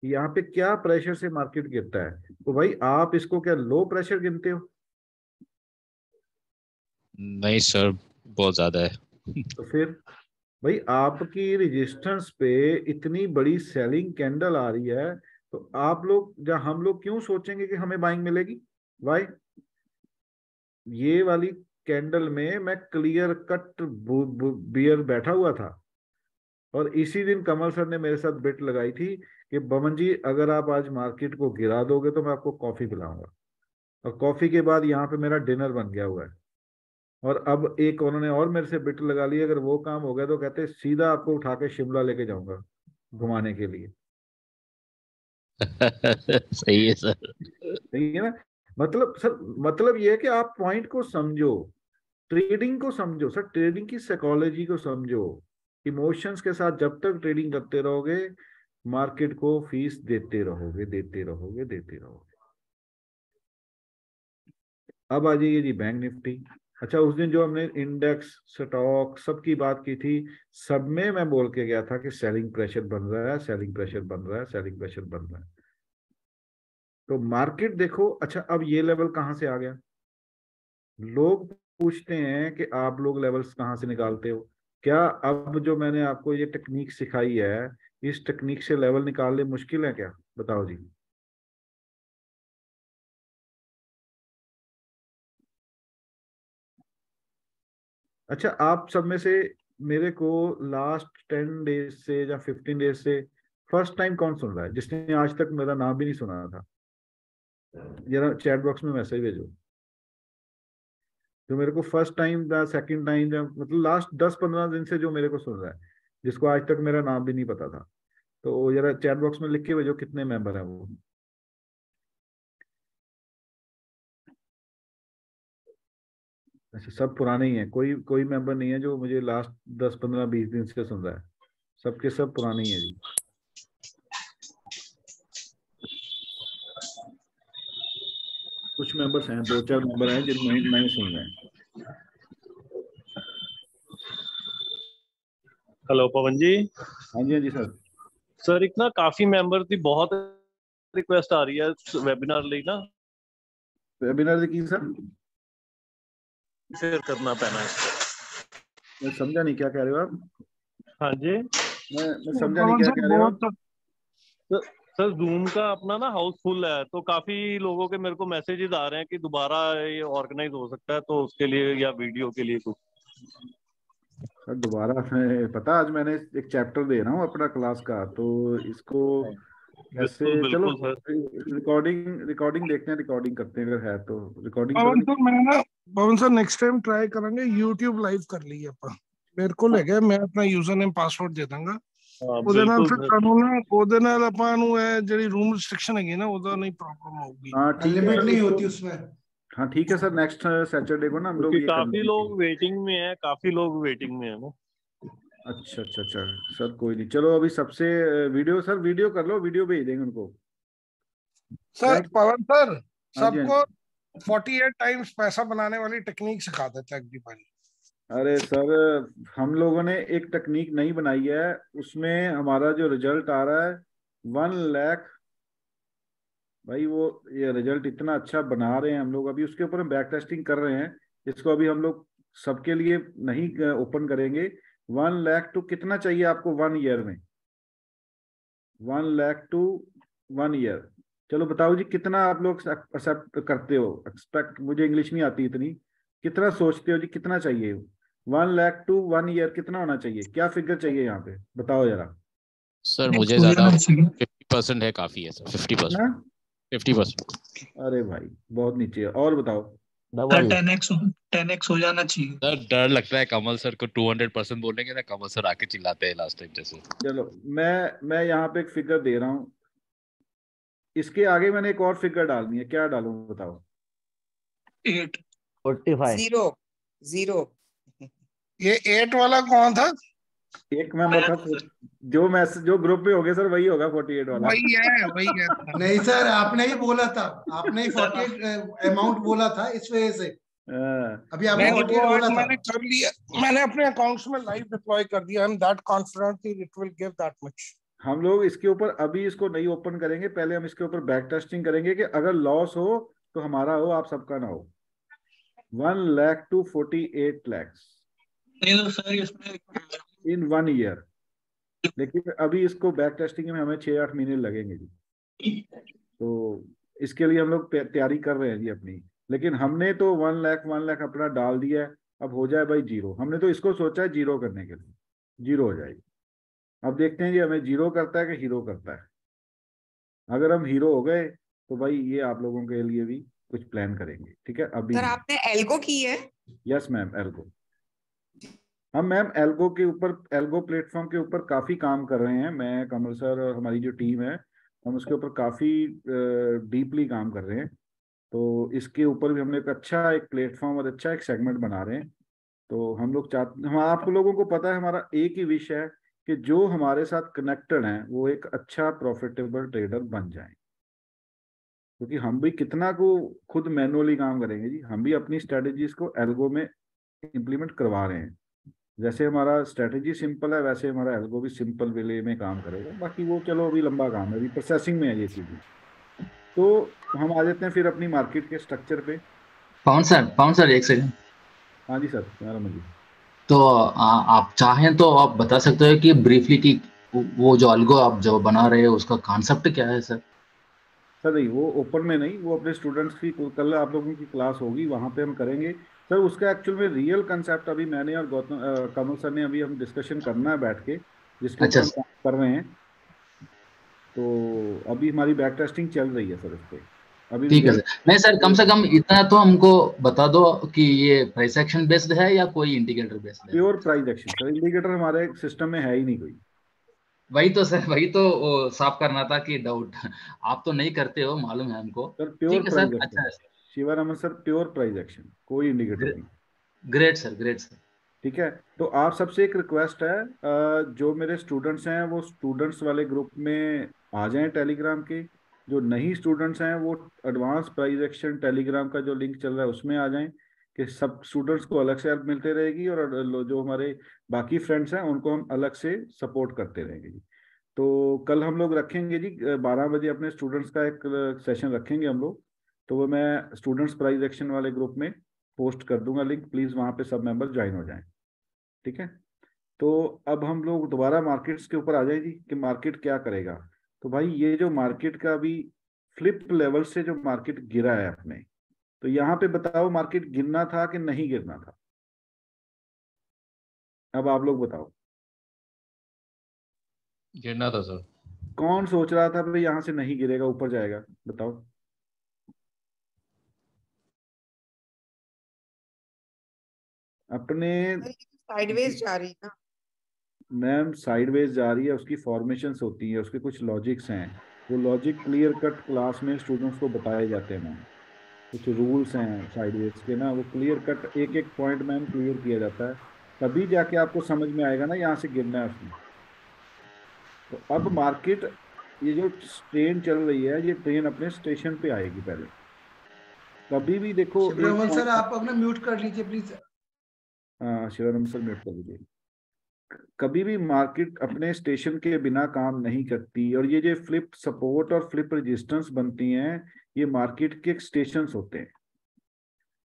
यहाँ पे क्या प्रेशर से मार्केट गिरता है। तो भाई आप इसको क्या लो प्रेशर गिनते हो? नहीं सर, बहुत ज्यादा है। तो फिर भाई आपकी रेजिस्टेंस पे इतनी बड़ी सेलिंग कैंडल आ रही है, तो आप लोग हम लोग क्यों सोचेंगे कि हमें बाइंग मिलेगी? वाई? ये वाली कैंडल में मैं क्लियर कट बियर बैठा हुआ था, और इसी दिन कमल सर ने मेरे साथ बेट लगाई थी कि बमन जी अगर आप आज मार्केट को गिरा दोगे तो मैं आपको कॉफी पिलाऊंगा। और कॉफी के बाद यहाँ पे मेरा डिनर बन गया हुआ है। और अब एक उन्होंने और मेरे से बिट लगा ली, अगर वो काम हो गया तो कहते सीधा आपको उठा के शिमला लेके जाऊंगा घुमाने के लिए। सही है सर। सही है ना? मतलब सर, मतलब ये है कि आप पॉइंट को समझो, ट्रेडिंग को समझो सर, ट्रेडिंग की साइकोलॉजी को समझो। इमोशंस के साथ जब तक ट्रेडिंग करते रहोगे, मार्केट को फीस देते रहोगे देते रहोगे देते रहोगे। अब आ जाइए जी बैंक निफ्टी। अच्छा, उस दिन जो हमने इंडेक्स स्टॉक सबकी बात की थी, सब में मैं बोल के गया था कि सेलिंग प्रेशर बन रहा है, सेलिंग प्रेशर बन रहा है, सेलिंग प्रेशर बन रहा है। तो मार्केट देखो, अच्छा अब ये लेवल कहां से आ गया? लोग पूछते हैं कि आप लोग लेवल्स कहां से निकालते हो? क्या अब जो मैंने आपको ये टेक्निक सिखाई है, इस टेक्निक से लेवल निकालने मुश्किल है क्या? बताओ जी। अच्छा, आप सब में से मेरे को लास्ट 10 डेज से या 15 डेज से फर्स्ट टाइम कौन सुन रहा है जिसने आज तक मेरा नाम भी नहीं सुना था? जरा चैट बॉक्स में मैसेज भेजो जो मेरे को फर्स्ट टाइम या सेकंड टाइम या मतलब लास्ट 10-15 दिन से जो मेरे को सुन रहा है, जिसको आज तक मेरा नाम भी नहीं पता था। तो जरा चैट बॉक्स में लिख के भेजो कितने मेंबर हैं वो। अच्छा, सब पुराने ही हैं, कोई कोई मेंबर नहीं है जो मुझे लास्ट 10-15-20 दिन से सुन रहा है? सबके सब पुराने ही है जी। कुछ मेंबर्स हैं, 2-4 मेंबर हैं जिन नहीं सुन रहे हैं। हेलो पवन जी। हाँ जी, हाँ जी सर। सर एक ना काफी मेंबर दी बहुत रिक्वेस्ट आ रही है वेबिनार ਲਈ ना, वेबिनार की सर शेयर करना पैना है। मैं समझा नहीं क्या कह रहे हो आप? हाँ जी, मैं समझा नहीं क्या कह रहे हो आप? सर जूम का अपना ना हाउसफुल है, तो काफी लोगों के मेरे को मैसेजेस आ रहे हैं कि दोबारा ये ऑर्गेनाइज हो सकता है, तो उसके लिए या वीडियो के लिए कुछ। सर दोबारा पता, आज मैंने एक चैप्टर दे रहा हूँ अपना क्लास का, तो इसको कैसे, चलो बिल्कुल सर। रिकॉर्डिंग देखते हैं, रिकॉर्डिंग करते हैं, अगर है तो रिकॉर्डिंग पवन करेंगे। सर मैं ना, पवन सर नेक्स्ट टाइम ट्राई करेंगे YouTube लाइव कर ਲਈਏ ਆਪਾਂ। ਮੇਰੇ ਕੋਲ ਹੈਗਾ, ਮੈਂ ਆਪਣਾ ਯੂਜ਼ਰ ਨੇਮ ਪਾਸਵਰਡ ਦੇ ਦਾਂਗਾ। ਉਹਦੇ ਨਾਲ ਫਿਰ ਤੁਹਾਨੂੰ ਨਾ, ਉਹਦੇ ਨਾਲ ਆਪਾਂ ਨੂੰ ਇਹ ਜਿਹੜੀ रूम रिस्ट्रिक्शन ਹੈਗੀ ना, ਉਹਦਾ नहीं प्रॉब्लम होगी। हाँ ठीक है, लिमिट नहीं होती उसमें। हाँ ठीक है सर, नेक्स्ट सैटरडे को ना हम लोग ये काफी लोग वेटिंग में है, काफी लोग वेटिंग में है ना। अच्छा अच्छा अच्छा सर, कोई नहीं, चलो अभी सबसे वीडियो, सर वीडियो कर लो, वीडियो भेज देंगे उनको। सर पवन सर हाँ जी, सबको 48 टाइम्स पैसा बनाने वाली टेक्निक सिखा देते हैं अगली बार। अरे सर, हम लोगों ने एक टेक्निक नहीं बनाई है, उसमें हमारा जो रिजल्ट आ रहा है 1 लाख, भाई वो ये रिजल्ट इतना अच्छा बना रहे हैं हम लोग, अभी उसके ऊपर हम बैक टेस्टिंग कर रहे हैं। इसको अभी हम लोग सबके लिए नहीं ओपन करेंगे। 1 लाख टू कितना चाहिए आपको 1 ईयर में? 1 लाख टू 1 ईयर चलो बताओ जी, कितना आप लोग एक्सेप्ट करते हो, एक्सपेक्ट, मुझे इंग्लिश नहीं आती इतनी, कितना सोचते हो जी, कितना चाहिए? 1 लाख टू 1 ईयर कितना होना चाहिए, क्या फिगर चाहिए यहाँ पे, बताओ जरा। सर मुझे ज्यादा 50% है, काफी है सर। 50%। ना 50%। अरे भाई बहुत नीचे है, और बताओ। सर 10x हो जाना चाहिए। सर डर लगता है कमल सर को 200% बोलेंगे ना, कमल सर आके चिल्लाते हैं लास्ट टाइम जैसे। चलो मैं यहाँ पे एक फिगर दे रहा हूँ, इसके आगे मैंने एक और फिगर डालनी है, क्या डालूं बताओ? 8 45 0 ये 8 वाला कौन था? एक मेंबर था जो ग्रुप में हो गया सर, वही होगा 48 वाला। वही है नहीं सर, आपने ही बोला था, आपने ही 48 अमाउंट बोला था, इस वजह से अभी आपने 48 बोला था। मैंने कर लिया, मैंने अपने अकाउंट्स में लाइव डिप्लॉय कर दिया। आई एम दैट कॉन्फिडेंट कि it will give that much. हम लोग इसके ऊपर अभी इसको नहीं ओपन करेंगे, पहले हम इसके ऊपर बैक टेस्टिंग करेंगे कि अगर लॉस हो तो हमारा हो, आप सबका ना हो। 1 लाख टू 48 लाख नहीं तो सर इसमें इन 1 ईयर, लेकिन अभी इसको बैक टेस्टिंग में हमें 6-8 महीने लगेंगे जी। तो इसके लिए हम लोग तैयारी कर रहे हैं जी अपनी, लेकिन हमने तो 1 लाख अपना डाल दिया है, अब हो जाए भाई जीरो। हमने तो इसको सोचा है जीरो करने के लिए, जीरो हो जाएगी। अब देखते हैं जी हमें जीरो करता है कि हीरो करता है। अगर हम हीरो हो गए तो भाई ये आप लोगों के लिए भी कुछ प्लान करेंगे, ठीक है? अभी सर आपने एल्गो की है? Yes ma'am, algo. हम मैम एल्गो के ऊपर, एल्गो प्लेटफॉर्म के ऊपर काफ़ी काम कर रहे हैं। मैं, कमल सर और हमारी जो टीम है, हम उसके ऊपर काफ़ी डीपली काम कर रहे हैं। तो इसके ऊपर भी हमने एक प्लेटफॉर्म और अच्छा एक सेगमेंट बना रहे हैं। तो हम लोग चाहते, हम आप लोगों को पता है हमारा एक ही विश है कि जो हमारे साथ कनेक्टेड हैं वो एक अच्छा प्रॉफिटेबल ट्रेडर बन जाए। क्योंकि हम भी कितना को खुद मैनुअली काम करेंगे जी, हम भी अपनी स्ट्रेटेजीज को एल्गो में इम्प्लीमेंट करवा रहे हैं। जैसे हमारा स्ट्रेटेजी सिंपल है, वैसे हमारा एल्गो भी सिंपल वे में काम करेगा। बाकी वो चलो अभी लंबा काम है, अभी प्रोसेसिंग में है ये चीज़ें। तो हम आ जाते हैं फिर अपनी मार्केट के स्ट्रक्चर पे। पवन सर एक सेकंड। हाँ जी सर, मेरा मजी। तो आप चाहें तो आप बता सकते हो कि ब्रीफली कि वो जो अल्गो आप जो बना रहे हो उसका कॉन्सेप्ट क्या है सर? सर नहीं, वो ओपन में नहीं, वो अपने स्टूडेंट्स की, कल आप लोगों की क्लास होगी वहाँ पे हम करेंगे सर। उसका एक्चुअल में रियल कंसेप्ट अभी मैंने और गौतम कमल सर ने अभी हम डिस्कशन करना है बैठ के, जिसके ऊपर हम काम कर रहे हैं। तो अभी हमारी बैक टेस्टिंग चल रही है सर इस पे अभी। ठीक है सर। नहीं सर, कम से कम इतना तो हमको बता दो कि ये प्राइस एक्शन बेस्ड है या कोई इंडिकेटर बेस्ड है? Pure price action sir, indicator हमारे सिस्टम में है ही नहीं कोई। वही तो सर, वही तो साफ करना था कि डाउट आप तो नहीं करते हो, मालूम है हमको। सर प्योर ठीक है प्राइस सर। एक्शन, अच्छा शिवारामन सर, प्योर प्राइस एक्शन, कोई इंडिकेटर नहीं। Great sir, great sir. ठीक है, तो आप सबसे एक रिक्वेस्ट है, जो मेरे स्टूडेंट्स हैं वो स्टूडेंट्स वाले ग्रुप में आ जाएं टेलीग्राम के। जो नहीं स्टूडेंट्स हैं वो एडवांस प्राइस एक्शन टेलीग्राम का जो लिंक चल रहा है उसमें आ जाएं, कि सब स्टूडेंट्स को अलग से हेल्प मिलते रहेगी और जो हमारे बाकी फ्रेंड्स हैं उनको हम अलग से सपोर्ट करते रहेंगे जी। तो कल हम लोग रखेंगे जी 12 बजे अपने स्टूडेंट्स का एक सेशन रखेंगे हम लोग। तो वो मैं स्टूडेंट्स प्राइस एक्शन वाले ग्रुप में पोस्ट कर दूंगा लिंक, प्लीज़ वहाँ पे सब मेंबर ज्वाइन हो जाएं। ठीक है, तो अब हम लोग दोबारा मार्केट्स के ऊपर आ जाए जी, कि मार्केट क्या करेगा। तो भाई ये जो मार्केट का अभी फ्लिप लेवल से जो मार्केट गिरा है अपने, तो यहाँ पे बताओ मार्केट गिरना था कि नहीं गिरना था? अब आप लोग बताओ। गिरना था सर। कौन सोच रहा था भाई यहाँ से नहीं गिरेगा, ऊपर जाएगा? बताओ। अपने साइडवेज जा रही ना मैम, साइडवेज जा रही है, उसकी फॉर्मेशंस होती है, उसके कुछ लॉजिक्स हैं। वो लॉजिक क्लियर कट क्लास में स्टूडेंट्स को बताए जाते हैं मैम। कुछ रूल्स हैं साइडवेज के ना, वो क्लियर कट एक एक पॉइंट मैम क्लियर किया जाता है, तभी जाके आपको समझ में आएगा ना यहाँ से गिरना है उसमें। तो अब मार्केट, ये जो ट्रेन चल रही है, ये ट्रेन अपने स्टेशन पे आएगी पहले। कभी भी देखो सर आप अपना म्यूट कर लीजिए प्लीज। हाँ शिवराम सर, म्यूट कर लीजिए। कभी भी मार्केट अपने स्टेशन के बिना काम नहीं करती, और ये जो फ्लिप सपोर्ट और फ्लिप रेजिस्टेंस बनती हैं, ये मार्केट के स्टेशंस होते हैं।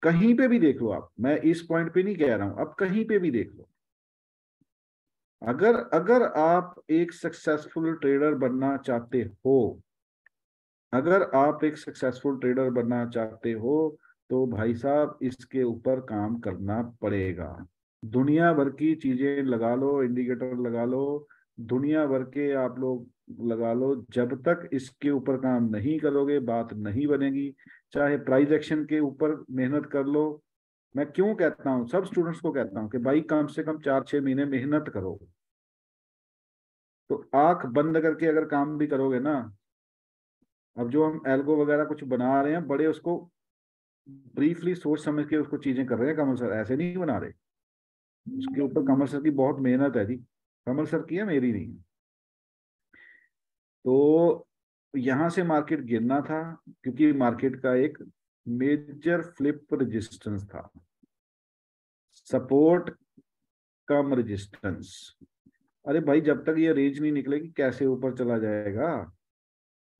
कहीं पे भी देख लो आप, मैं इस पॉइंट पे नहीं कह रहा हूं, अब कहीं पे भी देख लो। अगर आप एक सक्सेसफुल ट्रेडर बनना चाहते हो, अगर आप एक सक्सेसफुल ट्रेडर बनना चाहते हो तो भाई साहब इसके ऊपर काम करना पड़ेगा। दुनिया भर की चीजें लगा लो, इंडिकेटर लगा लो, दुनिया भर के आप लोग लगा लो, जब तक इसके ऊपर काम नहीं करोगे बात नहीं बनेगी। चाहे प्राइस एक्शन के ऊपर मेहनत कर लो। मैं क्यों कहता हूँ, सब स्टूडेंट्स को कहता हूँ कि भाई कम से कम 4-6 महीने मेहनत करो। तो आंख बंद करके अगर काम भी करोगे ना, अब जो हम एल्गो वगैरह कुछ बना रहे हैं, बड़े उसको ब्रीफली सोच समझ के उसको चीजें कर रहे हैं कमल सर, ऐसे नहीं बना रहे। उसके ऊपर कमल सर की बहुत मेहनत है जी, कमल सर की है, मेरी नहीं है। तो यहां से मार्केट गिरना था क्योंकि मार्केट का एक मेजर फ्लिप रेजिस्टेंस था, सपोर्ट कम रेजिस्टेंस। अरे भाई जब तक ये रेंज नहीं निकलेगी कैसे ऊपर चला जाएगा,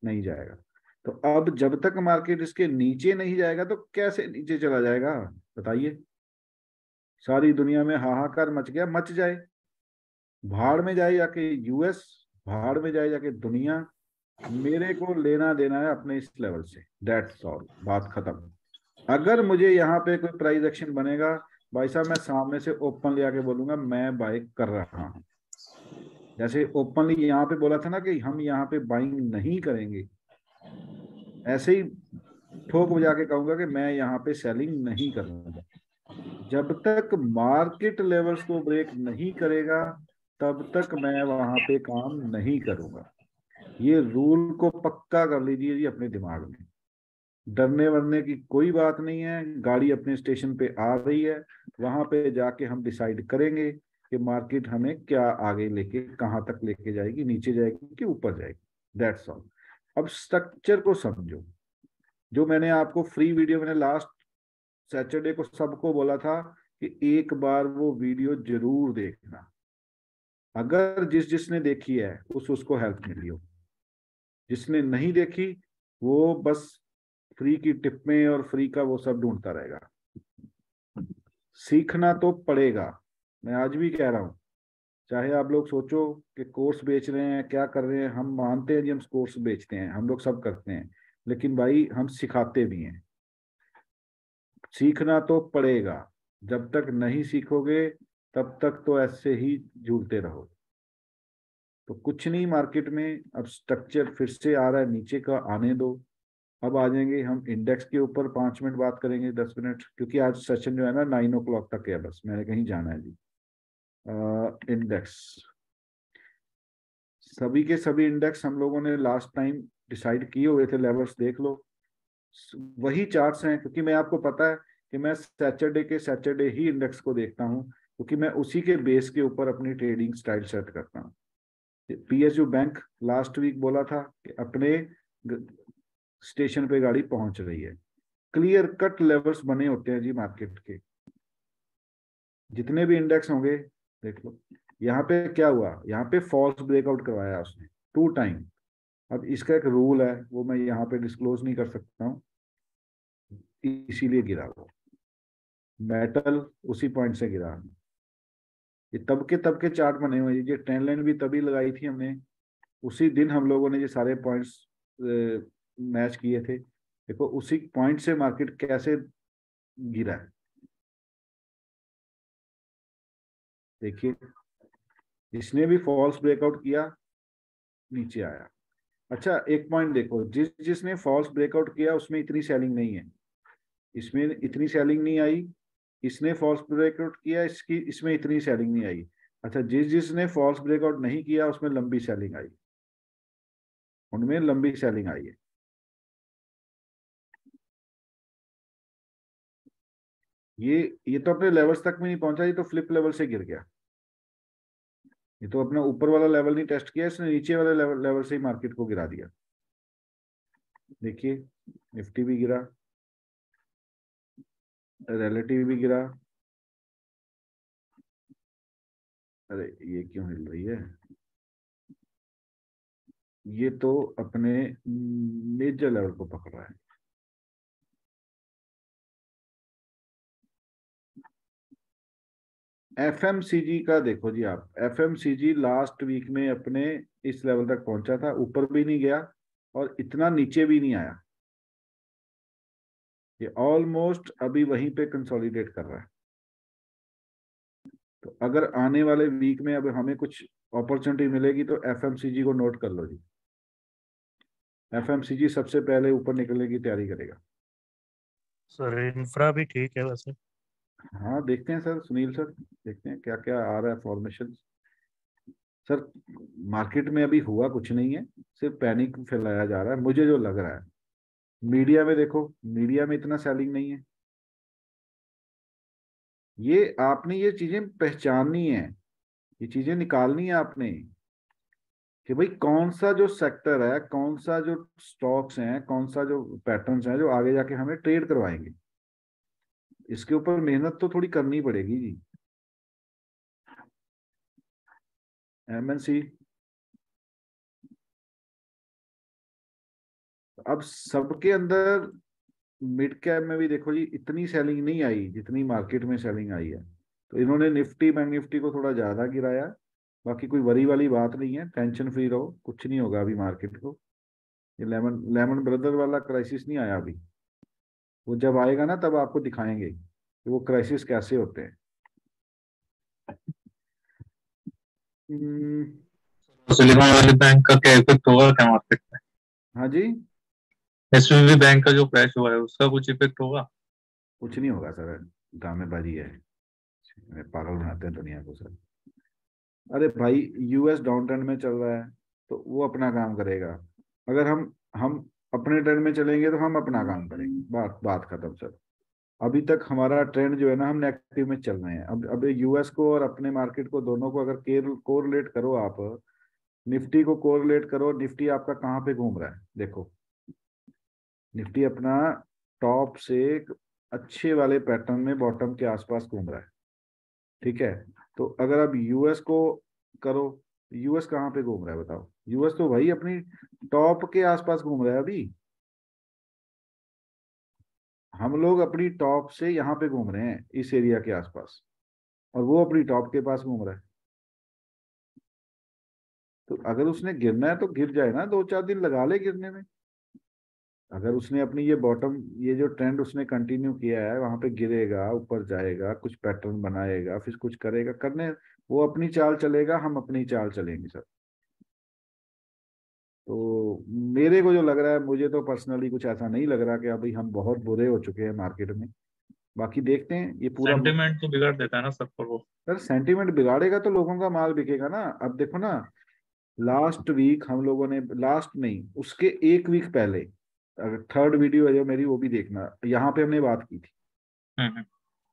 नहीं जाएगा। तो अब जब तक मार्केट इसके नीचे नहीं जाएगा तो कैसे नीचे चला जाएगा बताइए। सारी दुनिया में हाहाकार मच गया, मच जाए, भाड़ में जाए जाके यूएस, भाड़ में जाए जाके दुनिया, मेरे को लेना देना है अपने इस लेवल से, दैट्स ऑल, बात खत्म। अगर मुझे यहाँ पे कोई प्राइस एक्शन बनेगा भाई साहब, मैं सामने से ओपन ले आके बोलूंगा मैं बाय कर रहा हूँ। जैसे ओपनली यहाँ पे बोला था ना कि हम यहाँ पे बाइंग नहीं करेंगे, ऐसे ही ठोक बजा के कहूंगा कि मैं यहाँ पे सेलिंग नहीं करूंगा। जब तक मार्केट लेवल्स को ब्रेक नहीं करेगा तब तक मैं वहां पे काम नहीं करूंगा। ये रूल को पक्का कर लीजिए जी अपने दिमाग में। डरने वरने की कोई बात नहीं है, गाड़ी अपने स्टेशन पे आ रही है, वहां पे जाके हम डिसाइड करेंगे कि मार्केट हमें क्या आगे लेके कहाँ तक लेके जाएगी, नीचे जाएगी कि ऊपर जाएगी, दैट्स ऑल। अब स्ट्रक्चर को समझो। जो मैंने आपको फ्री वीडियो, मैंने लास्ट सैटरडे को सबको बोला था कि एक बार वो वीडियो जरूर देखना। अगर जिसने देखी है उसको हेल्प मिली हो, जिसने नहीं देखी वो बस फ्री की टिप में और फ्री का वो सब ढूंढता रहेगा। सीखना तो पड़ेगा, मैं आज भी कह रहा हूं। चाहे आप लोग सोचो कि कोर्स बेच रहे हैं, क्या कर रहे हैं, हम मानते हैं जी हम कोर्स बेचते हैं, हम लोग सब करते हैं, लेकिन भाई हम सिखाते भी हैं। सीखना तो पड़ेगा, जब तक नहीं सीखोगे तब तक तो ऐसे ही झूलते रहो। तो कुछ नहीं, मार्केट में अब स्ट्रक्चर फिर से आ रहा है नीचे का, आने दो। अब आ जाएंगे हम इंडेक्स के ऊपर, 5 मिनट बात करेंगे, 10 मिनट, क्योंकि आज सेशन जो है ना 9 o'clock तक है, बस मैंने कहीं जाना है जी। इंडेक्स, सभी के सभी इंडेक्स हम लोगों ने लास्ट टाइम डिसाइड किए हुए थे, लेवल्स देख लो, वही चार्ट्स हैं। क्योंकि मैं आपको पता है कि मैं सैटरडे ही इंडेक्स को देखता हूँ, क्योंकि मैं उसी के बेस के ऊपर अपनी ट्रेडिंग स्टाइल सेट करता हूँ। पीएसयू बैंक लास्ट वीक बोला था कि अपने स्टेशन पे गाड़ी पहुंच रही है। क्लियर कट लेवल्स बने होते हैं जी मार्केट के, जितने भी इंडेक्स होंगे देख लो। यहाँ पे क्या हुआ, यहाँ पे फॉल्स ब्रेकआउट करवाया उसने 2 टाइम। अब इसका एक रूल है, वो मैं यहाँ पे डिस्क्लोज नहीं कर सकता हूँ, इसीलिए गिरा वो मेटल, उसी पॉइंट से गिरा। ये तब के चार्ट बने हुए, ये ट्रेंड लाइन भी तभी लगाई थी हमने, उसी दिन हम लोगों ने ये सारे पॉइंट्स मैच किए थे। देखो उसी पॉइंट से मार्केट कैसे गिरा है, देखिए इसने भी फॉल्स ब्रेकआउट किया, नीचे आया। अच्छा एक पॉइंट देखो, जिसने फॉल्स ब्रेकआउट किया उसमें इतनी सेलिंग नहीं है, इसमें इतनी सेलिंग नहीं आई। इसने फॉल्स ब्रेकआउट किया, इसमें इतनी सेलिंग नहीं आई। अच्छा जिसने फॉल्स ब्रेकआउट नहीं किया उसमें लंबी सेलिंग आई, उनमें लंबी सेलिंग आई है। ये तो अपने लेवल्स तक में नहीं पहुंचा, ये तो फ्लिप लेवल से गिर गया। ये तो अपना ऊपर वाला लेवल नहीं टेस्ट किया, इसने नीचे वाले लेवल से ही मार्केट को गिरा दिया। देखिए निफ्टी भी गिरा, रिलेटिव भी गिरा। अरे ये क्यों हिल रही है, ये तो अपने मेजर लेवल को पकड़ रहा है। एफएमसीजी का देखो जी आप, एफएमसीजी लास्ट वीक में अपने इस लेवल तक पहुंचा था, ऊपर भी नहीं गया और इतना नीचे भी नहीं आया, ये ऑलमोस्ट अभी वहीं पे कंसोलिडेट कर रहा है। तो अगर आने वाले वीक में अब हमें कुछ अपॉर्चुनिटी मिलेगी तो एफएमसीजी को नोट कर लो जी, एफएमसीजी सबसे पहले ऊपर निकलने की तैयारी करेगा। सर इंफ्रा भी ठीक है वैसे। हाँ देखते हैं सर, सुनील सर देखते हैं क्या क्या आ रहा है फॉर्मेशन। सर मार्केट में अभी हुआ कुछ नहीं है, सिर्फ पैनिक फैलाया जा रहा है मुझे जो लग रहा है। मीडिया में देखो, मीडिया में इतना सेलिंग नहीं है। ये आपने ये चीजें पहचाननी है, ये चीजें निकालनी है आपने कि भाई कौन सा जो सेक्टर है, कौन सा जो स्टॉक्स हैं, कौन सा जो पैटर्न्स हैं जो आगे जाके हमें ट्रेड करवाएंगे। इसके ऊपर मेहनत तो थोड़ी करनी पड़ेगी जी। एमएनसी अब सबके अंदर, मिड कैप में भी देखो जी इतनी सेलिंग नहीं आई जितनी मार्केट में सेलिंग आई है। तो इन्होंने निफ्टी बैंक निफ्टी को थोड़ा ज्यादा गिराया, बाकी कोई वरी वाली बात नहीं है, टेंशन फ्री रहो, कुछ नहीं होगा अभी मार्केट को। ये लेमन ब्रदर वाला क्राइसिस नहीं आया अभी, वो जब आएगा ना तब आपको दिखाएंगे कि वो क्राइसिस कैसे होते हैं। सिलिकॉन वैली बैंक का क्या इफेक्ट होगा क्या मार्केट में? हाँ जी, एसवीबी बैंक का जो क्रैश हुआ है उसका कुछ इफेक्ट होगा? कुछ नहीं होगा सर, ड्रामेबाजी है, पागल बनाते हैं दुनिया को सर। अरे भाई यूएस डाउन ट्रेंड में चल रहा है तो वो अपना काम करेगा, अगर हम अपने ट्रेंड में चलेंगे तो हम अपना काम करेंगे, बात खत्म सर। अभी तक हमारा ट्रेंड जो है ना, हम नेगेटिव में चल रहे हैं। अब यूएस को और अपने मार्केट को दोनों को अगर कोरिलेट करो, आप निफ्टी को कोरिलेट करो, निफ्टी आपका कहाँ पे घूम रहा है देखो। निफ्टी अपना टॉप से एक अच्छे वाले पैटर्न में बॉटम के आसपास घूम रहा है, ठीक है। तो अगर आप यूएस को करो, यूएस कहाँ पे घूम रहा है बताओ? यूएस तो भाई अपनी टॉप के आसपास घूम रहा है अभी। हम लोग अपनी टॉप से यहाँ पे घूम रहे हैं इस एरिया के आसपास, और वो अपनी टॉप के पास घूम रहा है। तो अगर उसने गिरना है तो गिर जाए ना, 2-4 दिन लगा ले गिरने में। अगर उसने अपनी ये बॉटम, ये जो ट्रेंड उसने कंटिन्यू किया है, वहां पे गिरेगा, ऊपर जाएगा, कुछ पैटर्न बनाएगा, फिर कुछ करेगा, करने वो अपनी चाल चलेगा, हम अपनी चाल चलेंगे सर। तो मेरे को जो लग रहा है, मुझे तो पर्सनली कुछ ऐसा नहीं लग रहा कि अभी हम बहुत बुरे हो चुके हैं मार्केट में। बाकी देखते हैं, ये पूरा सेंटिमेंट तो बिगाड़ देता है ना सर पर वो। सर सेंटिमेंट बिगाड़ेगा तो लोगों का माल बिकेगा ना। अब देखो ना, लास्ट वीक हम लोगों ने, लास्ट नहीं उसके एक वीक पहले, अगर थर्ड वीडियो है जो मेरी वो भी देखना, यहाँ पे हमने बात की थी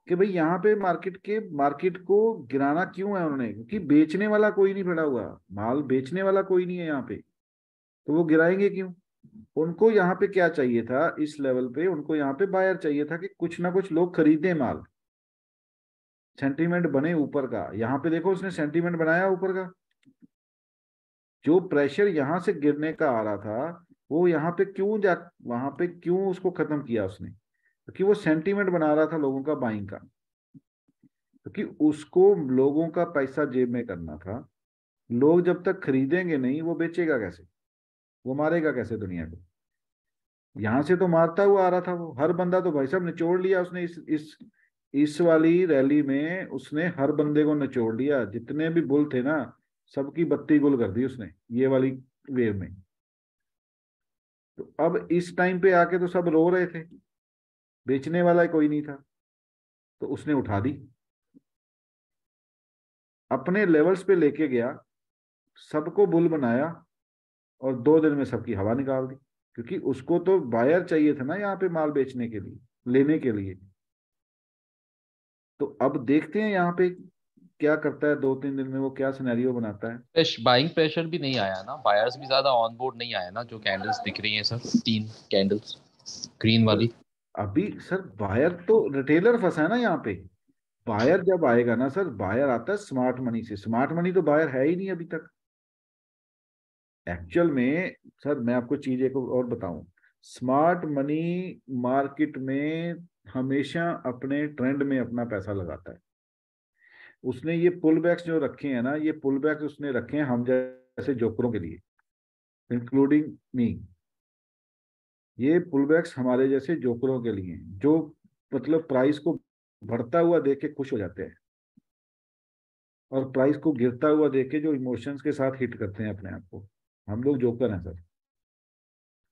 कि भाई यहाँ पे मार्केट को गिराना क्यों है उन्होंने, क्योंकि बेचने वाला कोई नहीं खड़ा हुआ, माल बेचने वाला कोई नहीं है यहाँ पे, तो वो गिराएंगे क्यों? उनको यहाँ पे क्या चाहिए था, इस लेवल पे उनको यहाँ पे बायर चाहिए था कि कुछ ना कुछ लोग खरीदे माल, सेंटीमेंट बने ऊपर का। यहाँ पे देखो उसने सेंटीमेंट बनाया ऊपर का, जो प्रेशर यहाँ से गिरने का आ रहा था वो यहाँ पे वहां पे क्यों उसको खत्म किया उसने? क्योंकि वो सेंटीमेंट बना रहा था लोगों का बाइंग का, क्योंकि उसको लोगों का पैसा जेब में करना था। लोग जब तक खरीदेंगे नहीं, वो बेचेगा कैसे, वो मारेगा कैसे दुनिया को? यहां से तो मारता हुआ आ रहा था वो, हर बंदा तो भाई साहब निचोड़ लिया उसने। इस वाली रैली में उसने हर बंदे को निचोड़ लिया, जितने भी बुल थे ना सबकी बत्ती गुल कर दी उसने ये वाली वेव में। तो अब इस टाइम पे आके तो सब रो रहे थे, बेचने वाला कोई नहीं था, तो उसने उठा दी, अपने लेवल्स पे लेके गया, सबको बुल बनाया, और 2 दिन में सबकी हवा निकाल दी। क्योंकि उसको तो बायर चाहिए था ना यहाँ पे माल बेचने के लिए, लेने के लिए। तो अब देखते हैं यहाँ पे क्या करता है, 2-3 दिन में वो क्या सिनेरियो बनाता है। बाइंग प्रेशर भी नहीं आया ना, बायर्स भी ज्यादा ऑन बोर्ड नहीं आया ना, जो कैंडल्स दिख रही हैं सर, 3 कैंडल्स ग्रीन वाली। अभी सर बायर तो रिटेलर फंसा है ना यहाँ पे। बायर जब आएगा ना सर, बायर आता है स्मार्ट मनी से, स्मार्ट मनी तो बायर है ही नहीं अभी तक एक्चुअल में। सर मैं आपको चीज एक और बताऊं, स्मार्ट मनी मार्केट में हमेशा अपने ट्रेंड में अपना पैसा लगाता है। उसने ये पुल बैक्स जो रखे हैं ना, ये पुल बैक्स उसने रखे हैं हम जैसे जोकरों के लिए, इंक्लूडिंग मी। ये पुलबैक्स हमारे जैसे जोकरों के लिए हैं, जो मतलब प्राइस को बढ़ता हुआ देख के खुश हो जाते हैं और प्राइस को गिरता हुआ देख के जो इमोशंस के साथ हिट करते हैं अपने आप को। हम लोग जोकर हैं सर,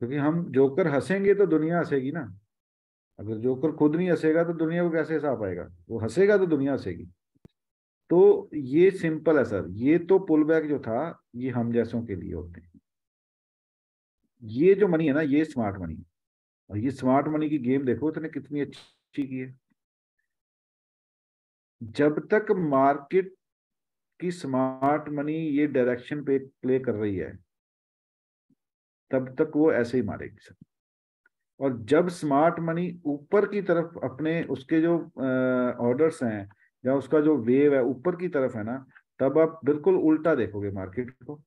क्योंकि हम जोकर हंसेंगे तो दुनिया हंसेगी ना। अगर जोकर खुद नहीं हंसेगा तो दुनिया को कैसे हंसा पाएगा? वो हंसेगा तो दुनिया हंसेगी। तो ये सिंपल है सर। ये तो पुल बैक जो था ये हम जैसों के लिए होते हैं। ये जो मनी है ना, ये स्मार्ट मनी है। और ये स्मार्ट मनी की गेम देखो इतने कितनी अच्छी की है। जब तक मार्केट की स्मार्ट मनी ये डायरेक्शन पे प्ले कर रही है तब तक वो ऐसे ही मारेगी सर। और जब स्मार्ट मनी ऊपर की तरफ अपने उसके जो ऑर्डर्स हैं या उसका जो वेव है ऊपर की तरफ है ना, तब आप बिल्कुल उल्टा देखोगे मार्केट को।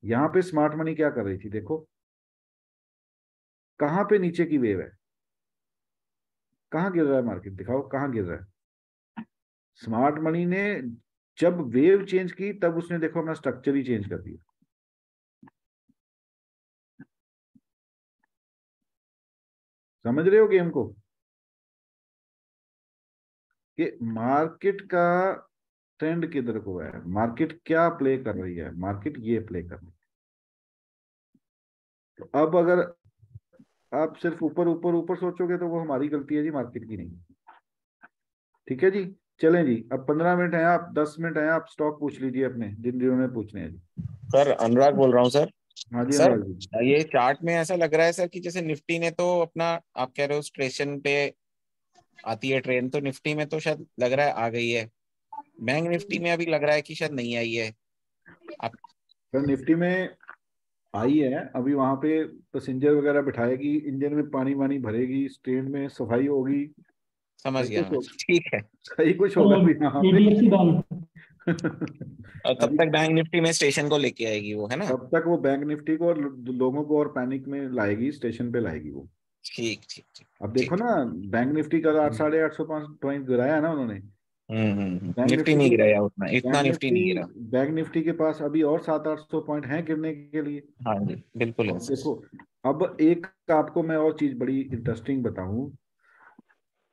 यहाँ पे स्मार्ट मनी क्या कर रही थी देखो, कहाँ पे नीचे की वेव है, कहाँ गिर रहा है मार्केट, दिखाओ कहाँ गिर रहा है। स्मार्ट मनी ने जब वेव चेंज की तब उसने देखो अपना स्ट्रक्चर ही चेंज कर दिया। समझ रहे हो गेम को कि मार्केट का ट्रेंड किधर को है, मार्केट क्या प्ले कर रही है, मार्केट ये प्ले कर रही है। तो अब अगर आप सिर्फ ऊपर ऊपर ऊपर सोचोगे तो वो हमारी गलती है जी, मार्केट की नहीं। ठीक है जी, चलें जी। अब 15 मिनट है, आप 10 मिनट है, आप स्टॉक पूछ लीजिए अपने जिन जिन्होंने पूछने हैं जी। सर अनुराग बोल रहा हूँ सर। हाँ जी सर अनुराग जी। ये चार्ट में ऐसा लग रहा है सर कि जैसे निफ्टी ने तो अपना, आप कह रहे हो स्टेशन पे आती है ट्रेन, तो निफ्टी में तो शायद लग रहा है आ गई है। बैंक निफ्टी में अभी लग रहा है कि शायद नहीं आई है। आप सर निफ्टी में आई है अभी, वहां पे पैसेंजर वगैरह बिठाएगी, इंजन में पानी वानी भरेगी, ट्रेन में सफाई होगी, समझ सही गया कुछ मैं, होगा, ठीक है। सही कुछ होगा अभी यहाँ पे। और तब तक बैंक निफ्टी में स्टेशन को लेके आएगी वो, है ना? तब तक वो बैंक निफ्टी को और लोगों को और पैनिक में लाएगी, स्टेशन पे लाएगी वो। ठीक ठीक ठीक। अब देखो ना, बैंक निफ्टी का 800-850 पॉइंट गिराया है ना उन्होंने। बैंक निफ्टी निफ्टी नहीं के गिरा उतना, इतना बैंक निफ्टी नहीं गिरा। बैंक निफ्टी के पास अभी और 700-800 पॉइंट हैं गिरने के लिए। हाँ जी बिल्कुल है। अब देखो, अब एक आपको मैं और चीज बड़ी इंटरेस्टिंग बताऊं,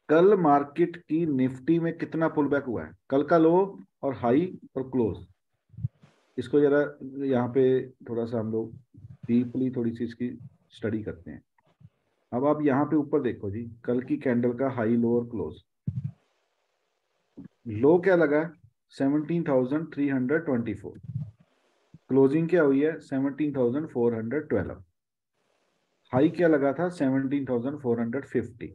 कल मार्केट की निफ्टी में कितना पुल बैक हुआ है, कल का लो और हाई और क्लोज। इसको जरा यहाँ पे थोड़ा सा हम लोग डीपली थोड़ी सी इसकी स्टडी करते हैं। अब आप यहाँ पे ऊपर देखो जी, कल की कैंडल का हाई लो और क्लोज। लो क्या लगा है 17,324, क्लोजिंग क्या हुई है 17,412, हाई क्या लगा था 17,450।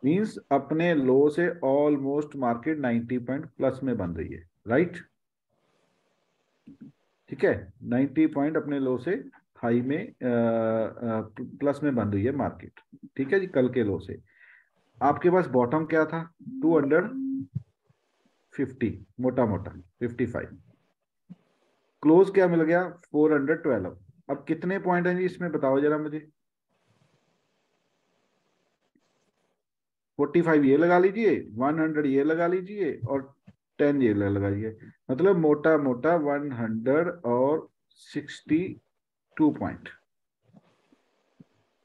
मींस अपने लो से ऑलमोस्ट मार्केट 90 पॉइंट प्लस में बन रही है, राइट? ठीक है, 90 पॉइंट अपने लो से हाई में प्लस में बन रही है मार्केट। ठीक है जी, कल के लो से आपके पास बॉटम क्या था 250, मोटा मोटा 55, क्लोज क्या मिल गया 412। अब कितने पॉइंट हैं जी इसमें बताओ जरा मुझे। 45 ये लगा लीजिए, 100 ये लगा लीजिए और 10 ये लगा लीजिए, मतलब मोटा मोटा 162 पॉइंट।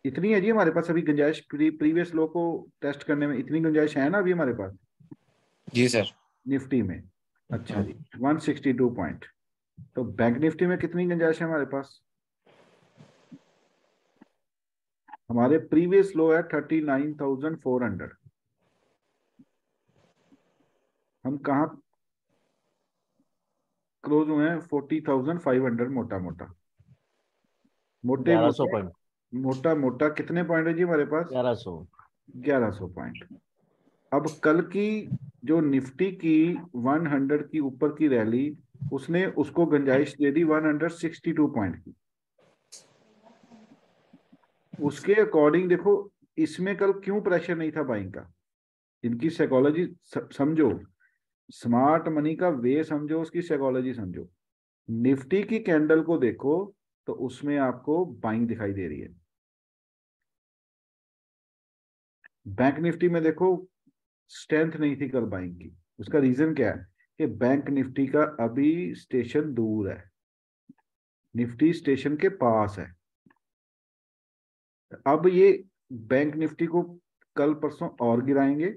इतनी है जी हमारे पास अभी गुंजाइश, प्रीवियस लो को टेस्ट करने में इतनी गुंजाइश है ना अभी हमारे पास जी सर निफ्टी में। अच्छा जी, 162 पॉइंट। तो बैंक निफ्टी में कितनी गुंजाइश है हमारे पास? हमारे प्रीवियस लो है 39,400। हम कहा क्लोज हुए हैं 40,500, मोटा मोटा मोटे 1100 पॉइंट, मोटा मोटा कितने पॉइंट है जी हमारे पास? 1100 पॉइंट। अब कल की जो निफ्टी की 100 की ऊपर की रैली, उसने उसको गुंजाइश दे दी 162 पॉइंट की। उसके अकॉर्डिंग देखो इसमें कल क्यों प्रेशर नहीं था बाइंग का, इनकी साइकोलॉजी समझो, स्मार्ट मनी का वे समझो, उसकी साइकोलॉजी समझो। निफ्टी की कैंडल को देखो तो उसमें आपको बाइंग दिखाई दे रही है। बैंक निफ्टी में देखो स्ट्रेंथ नहीं थी कल बाइंग की। उसका रीजन क्या है कि बैंक निफ्टी का अभी स्टेशन दूर है, निफ्टी स्टेशन के पास है। अब ये बैंक निफ्टी को कल परसों और गिराएंगे,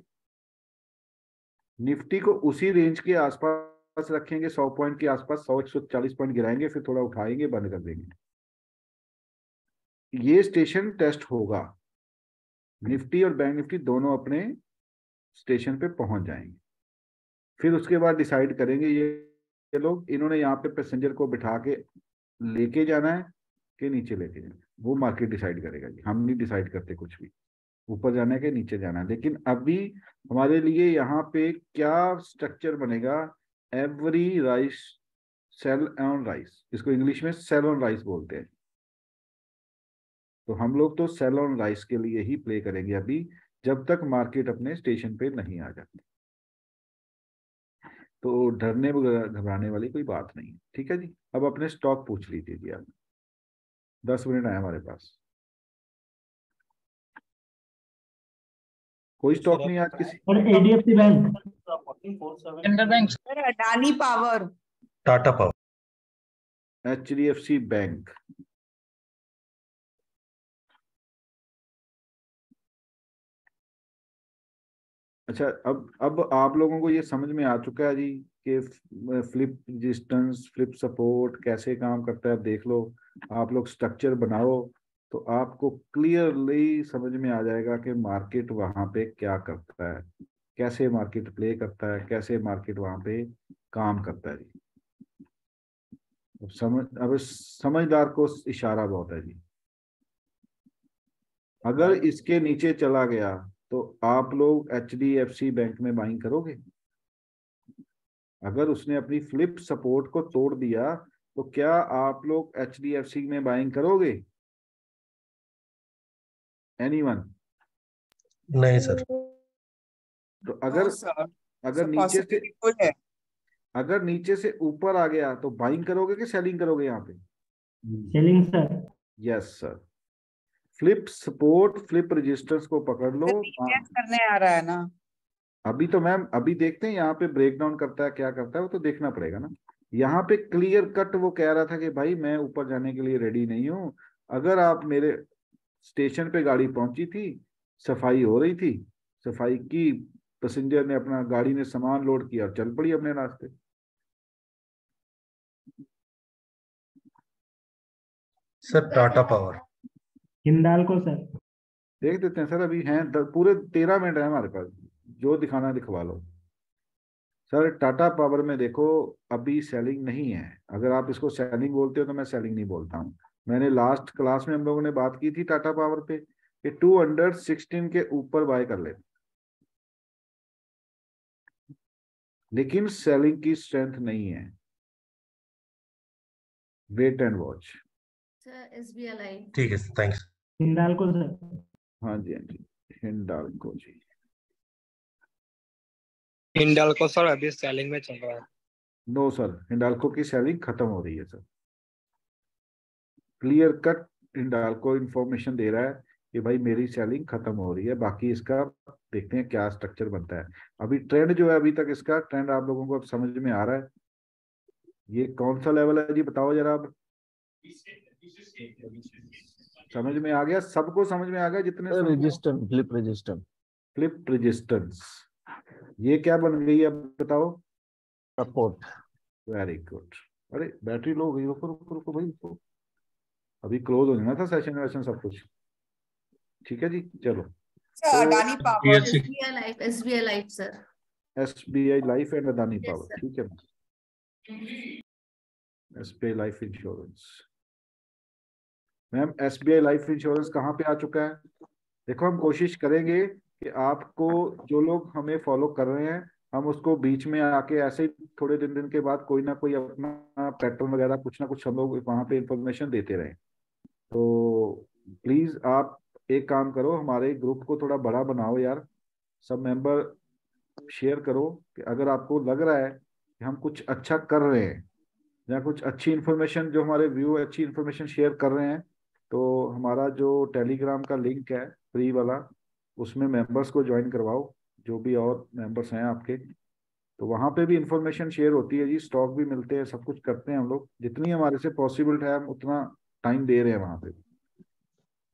निफ्टी को उसी रेंज के आसपास रखेंगे, 100 पॉइंट के आसपास, 100-140 पॉइंट गिराएंगे, फिर थोड़ा उठाएंगे, बंद कर देंगे। ये स्टेशन टेस्ट होगा, निफ्टी और बैंक निफ्टी दोनों अपने स्टेशन पे पहुंच जाएंगे। फिर उसके बाद डिसाइड करेंगे ये लोग, इन्होंने यहाँ पे पैसेंजर को बिठा के लेके जाना है कि नीचे लेके जाना है, वो मार्केट डिसाइड करेगा जी। हम नहीं डिसाइड करते कुछ भी, ऊपर जाना है कि नीचे जाना है। लेकिन अभी हमारे लिए यहाँ पे क्या स्ट्रक्चर बनेगा, every rise sell on rise, इसको इंग्लिश में सेल ऑन राइस बोलते हैं। तो हम लोग तो सेल ऑन राइस के लिए ही प्ले करेंगे अभी, जब तक मार्केट अपने स्टेशन पे नहीं आ जाती। तो डरने घबराने वाली कोई बात नहीं है, ठीक है जी। अब अपने स्टॉक पूछ लीजिए जी आप, 10 मिनट है हमारे पास। कोई स्टॉक नहीं आज किसी? HDFC bank, Canara bank, Adani power, Tata power, HDFC bank. अच्छा, अब आप लोगों को ये समझ में आ चुका है जी कि फ्लिप रेजिस्टेंस, फ्लिप सपोर्ट कैसे काम करता है, देख लो। आप लोग स्ट्रक्चर बनाओ तो आपको क्लियरली समझ में आ जाएगा कि मार्केट वहां पे क्या करता है, कैसे मार्केट प्ले करता है, कैसे मार्केट वहां पे काम करता है जी। अब समझदार को इशारा बहुत है जी। अगर इसके नीचे चला गया तो आप लोग HDFC बैंक में बाइंग करोगे? अगर उसने अपनी फ्लिप सपोर्ट को तोड़ दिया तो क्या आप लोग HDFC में बाइंग करोगे? एनीवन? नहीं सर। तो अगर नीचे से ऊपर आ गया तो बाइंग करोगे कि सेलिंग करोगे? यहाँ पे selling sir. Yes sir. Flip support, flip resistance को पकड़ लो। करने आ रहा है ना अभी तो मैम, अभी देखते हैं यहाँ पे ब्रेक डाउन करता है, क्या करता है वो तो देखना पड़ेगा ना। यहाँ पे क्लियर कट वो कह रहा था कि भाई मैं ऊपर जाने के लिए रेडी नहीं हूँ। अगर आप मेरे स्टेशन पे गाड़ी पहुंची थी, सफाई हो रही थी, सफाई की, पैसेंजर ने अपना गाड़ी ने सामान लोड किया और चल पड़ी अपने रास्ते। Sir Tata power, Hindalco sir. देख देते हैं सर, अभी हैं पूरे 13 मिनट है हमारे पास, जो दिखाना दिखवा लो। सर टाटा पावर में देखो अभी सेलिंग नहीं है। अगर आप इसको सेलिंग बोलते हो तो मैं सेलिंग नहीं बोलता हूँ। मैंने लास्ट क्लास में हम लोगों ने बात की थी टाटा पावर पे कि 216 के ऊपर बाय कर ले, लेकिन सेलिंग की स्ट्रेंथ नहीं है। Wait and watch. Sir SBI life. ठीक है थैंक्स। हिंडाल्को सर। हाँ जी, हाँ जी, हिंडाल्को जी। हिंडाल्को सर अभी सेलिंग में चल रहा है। नो सर, हिंडाल्को की सेलिंग खत्म हो रही है sir. Clear cut Hindalco information दे रहा है कि भाई मेरी सेलिंग खत्म हो रही है। बाकी इसका देखते हैं क्या स्ट्रक्चर बनता है। अभी ट्रेंड जो है, अभी तक इसका ट्रेंड आप लोगों को अब समझ में आ रहा है। ये कौन सा लेवल है जी, बताओ जरा। अब समझ में आ गया? सबको समझ में आ गया? जितने resistance, flip resistance, flip resistance ये क्या बन गई है बताओ? सपोर्ट। Very good. अरे बैटरी लो हो गई, रुको रुको रुको भाई, रुको, अभी क्लोज हो जाना था सेशन वेशन सब कुछ। ठीक है जी, चलो। Adani power, SBI life, SBI life sir. SBI life and Adani power, ठीक है। SBI life insurance, ma'am SBI life insurance कहाँ पे आ चुका है? देखो हम कोशिश करेंगे कि आपको, जो लोग हमें फॉलो कर रहे हैं, हम उसको बीच में आके ऐसे ही थोड़े दिन के बाद कोई ना कोई अपना पैटर्न वगैरह कुछ ना कुछ हम लोग वहाँ पे इंफॉर्मेशन देते रहें। तो प्लीज आप एक काम करो, हमारे ग्रुप को थोड़ा बड़ा बनाओ यार, सब मेंबर शेयर करो कि अगर आपको लग रहा है कि हम कुछ अच्छा कर रहे हैं या कुछ अच्छी इन्फॉर्मेशन, जो हमारे व्यू अच्छी इन्फॉर्मेशन शेयर कर रहे हैं, तो हमारा जो टेलीग्राम का लिंक है फ्री वाला, उसमें मेंबर्स को ज्वाइन करवाओ, जो भी और मेंबर्स हैं आपके। तो वहाँ पे भी इंफॉर्मेशन शेयर होती है जी, स्टॉक भी मिलते हैं, सब कुछ करते हैं हम लोग। जितनी हमारे से पॉसिबल है हम उतना टाइम दे रहे हैं वहाँ पे।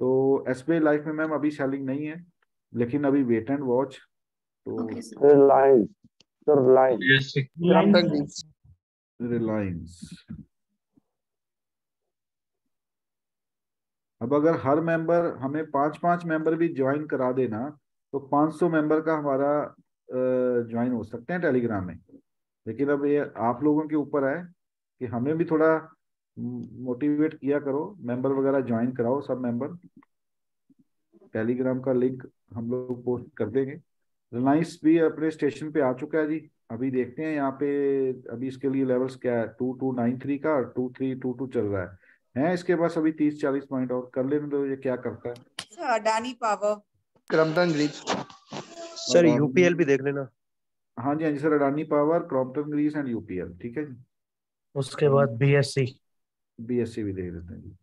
तो एसबीआई लाइफ में मैम अभी सेलिंग नहीं है, लेकिन अभी वेट एंड वॉच। तो रिलायंस सर, रिलायंस अब अगर हर मेंबर हमें 5-5 मेंबर भी ज्वाइन करा देना तो 500 मेंबर का हमारा ज्वाइन हो सकते हैं टेलीग्राम में। लेकिन अब ये आप लोगों के ऊपर है कि हमें भी थोड़ा मोटिवेट किया करो, मेंबर वगैरह ज्वाइन कराओ सब मेंबर। टेलीग्राम का लिंक हम लोग पोस्ट कर देंगे। रिलायंस भी अपने स्टेशन पे आ चुका है जी। अभी देखते हैं यहाँ पे अभी इसके लिए लेवल्स क्या है, 2293 का और 2322 चल रहा है इसके पास अभी 30-40 पॉइंट और कर लेने दो, ये क्या करता है। Adani power, Crompton Greaves sir, UPL भी देख लेना। हाँ जी sir, Adani power, Crompton Greaves and UPL, ठीक है जी। उसके बाद बीएससी भी देख लेते हैं जी।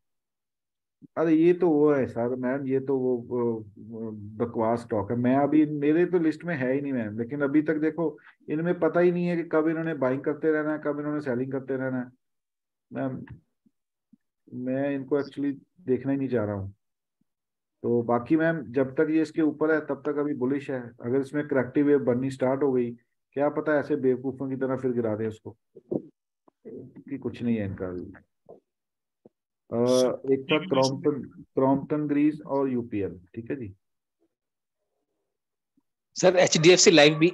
अरे ये तो वो है सर मैम, ये तो वो बकवास स्टॉक है। मैं अभी मेरे तो लिस्ट में है ही नहीं मैम, लेकिन अभी तक देखो इनमें पता ही नहीं है कि कब इन्होंने बाइंग करते रहना है, कब इन्होंने सेलिंग करते रहना है मैम। मैं इनको एक्चुअली देखना ही नहीं चाह रहा हूँ। तो बाकी मैम जब तक ये इसके ऊपर है तब तक अभी बुलिश है। अगर इसमें करेक्टिव वेव बननी स्टार्ट हो गई, क्या पता ऐसे बेवकूफों की तरह फिर गिरा दे उसको, कि कुछ नहीं है इनका। एक था क्रॉम्पटन ग्रीस और यूपीएल, ठीक है जी। सर एचडीएफसी लाइफ भी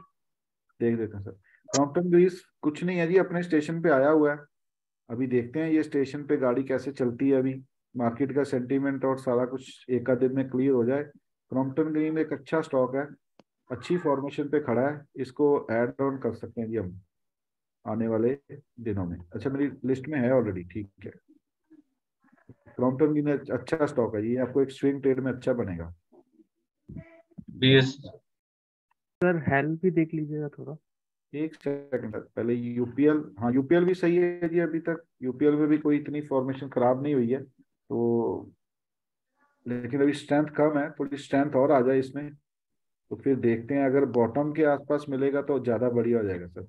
देख देते हैं सर। क्रॉम्पटन ग्रीस कुछ नहीं है जी, अपने स्टेशन पे आया हुआ है। अभी देखते हैं ये स्टेशन पे गाड़ी कैसे चलती है। अभी मार्केट का सेंटीमेंट और सारा कुछ एक आध दिन में क्लियर हो जाए। क्रॉम्पटन ग्रीन एक अच्छा स्टॉक है, अच्छी फॉर्मेशन पे खड़ा है, इसको ऐड ऑन कर सकते हैं जी हम आने वाले दिनों में। अच्छा मेरी लिस्ट में है ऑलरेडी, ठीक है। क्रॉम्पटन ग्रीन अच्छा स्टॉक है जी, आपको एक स्विंग ट्रेड में अच्छा बनेगा। सर हेल्थ भी देख लीजिएगा थोड़ा। एक सेकंड पहले यूपीएल, हाँ यूपीएल भी सही है जी। अभी तक यूपीएल में भी कोई इतनी फॉर्मेशन खराब नहीं हुई है, तो लेकिन अभी स्ट्रेंथ कम है, थोड़ी स्ट्रेंथ और आ जाए इसमें तो फिर देखते हैं। अगर बॉटम के आसपास मिलेगा तो ज्यादा बढ़िया हो जाएगा सर।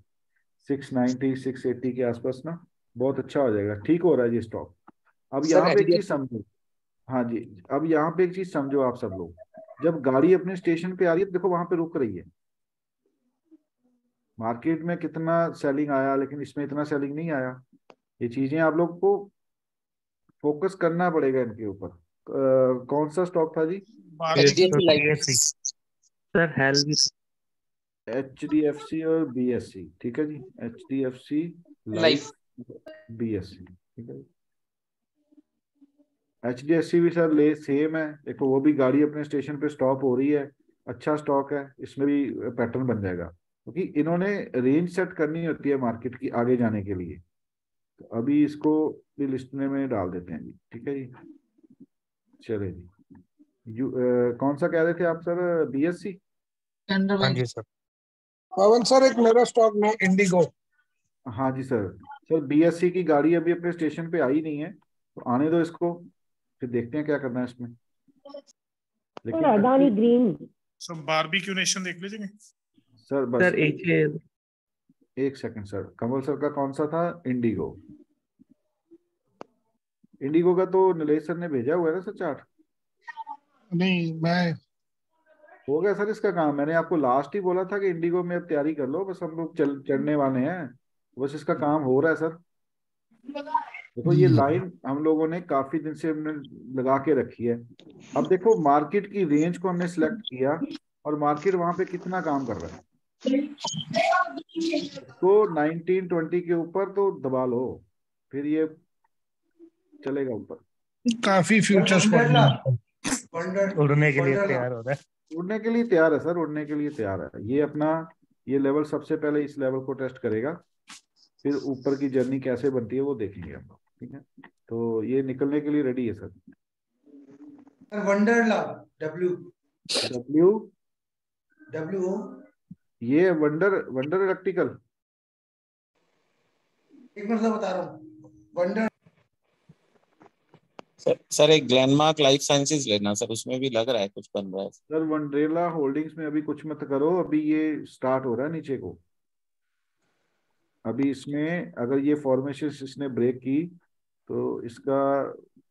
690 680 के आसपास ना बहुत अच्छा हो जाएगा। ठीक हो रहा है जी स्टॉक। अब यहाँ पे एक चीज समझो, हाँ जी, अब यहाँ पे एक चीज समझो आप सब लोग, जब गाड़ी अपने स्टेशन पे आ रही है देखो वहां पे रुक रही है। मार्केट में कितना सेलिंग आया, लेकिन इसमें इतना सेलिंग नहीं आया। ये चीजें आप लोग को फोकस करना पड़ेगा इनके ऊपर। कौन सा स्टॉक था जी? सर हेल्थ भी, HDFC और BSC, ठीक है जी। HDFC लाइफ, BSC, ठीक है। HDFC भी सर ले सेम है, देखो वो भी गाड़ी अपने स्टेशन पे स्टॉप हो रही है, अच्छा स्टॉक है। इसमें भी पैटर्न बन जाएगा, क्योंकि इन्होंने रेंज सेट करनी होती है मार्केट की आगे जाने के लिए। तो अभी इसको भी लिस्ट में डाल देते हैं जी, ठीक है जी। चले जी, कौन सा कह रहे थे आप सर? BSC? हाँ जी सर। पवन सर एक मेरा स्टॉक में इंडिगो। हाँ जी सर। सर BSC की गाड़ी अभी अपने स्टेशन पे आई नहीं है, तो आने दो इसको, फिर देखते हैं क्या करना है इसमें। लेकिन Adani green sir, Barbeque Nation देख लीजिए सर। बस सर एक सेकंड सर। कमल सर का कौन सा था? इंडिगो। इंडिगो का तो नीलेश सर ने भेजा हुआ है ना सर चार्ट? नहीं, मैं हो गया सर इसका काम। मैंने आपको लास्ट ही बोला था कि इंडिगो में अब तैयारी कर लो, बस हम लोग चढ़ने वाले हैं, बस इसका काम हो रहा है सर। देखो ये लाइन हम लोगों ने काफी दिन से हमने लगा के रखी है। अब देखो मार्केट की रेंज को हमने सिलेक्ट किया और मार्केट वहां पे कितना काम कर रहा है। तो 1920 के ऊपर तो दबा लो, फिर ये चलेगा ऊपर। काफी फ्यूचर्स उड़ने के लिए तैयार हो रहा है। उड़ने के लिए तैयार है सर, उड़ने के लिए तैयार है। ये अपना ये लेवल सबसे पहले इस लेवल को टेस्ट करेगा, फिर ऊपर की जर्नी कैसे बनती है वो देखेंगे हम लोग, ठीक है। तो ये निकलने के लिए रेडी है सर। वंडरला W ये वंडर इलेक्ट्रिकल। एक मिनट से बता रहा हूँ। वंडर सर एक ग्लेनमार्क लाइफ साइंसेज लेना सर, उसमें भी लग रहा है कुछ बन रहा है सर। वंडरेला होल्डिंग्स में अभी कुछ मत करो, अभी ये स्टार्ट हो रहा है नीचे को। अभी इसमें अगर ये फॉर्मेशन इसने ब्रेक की तो इसका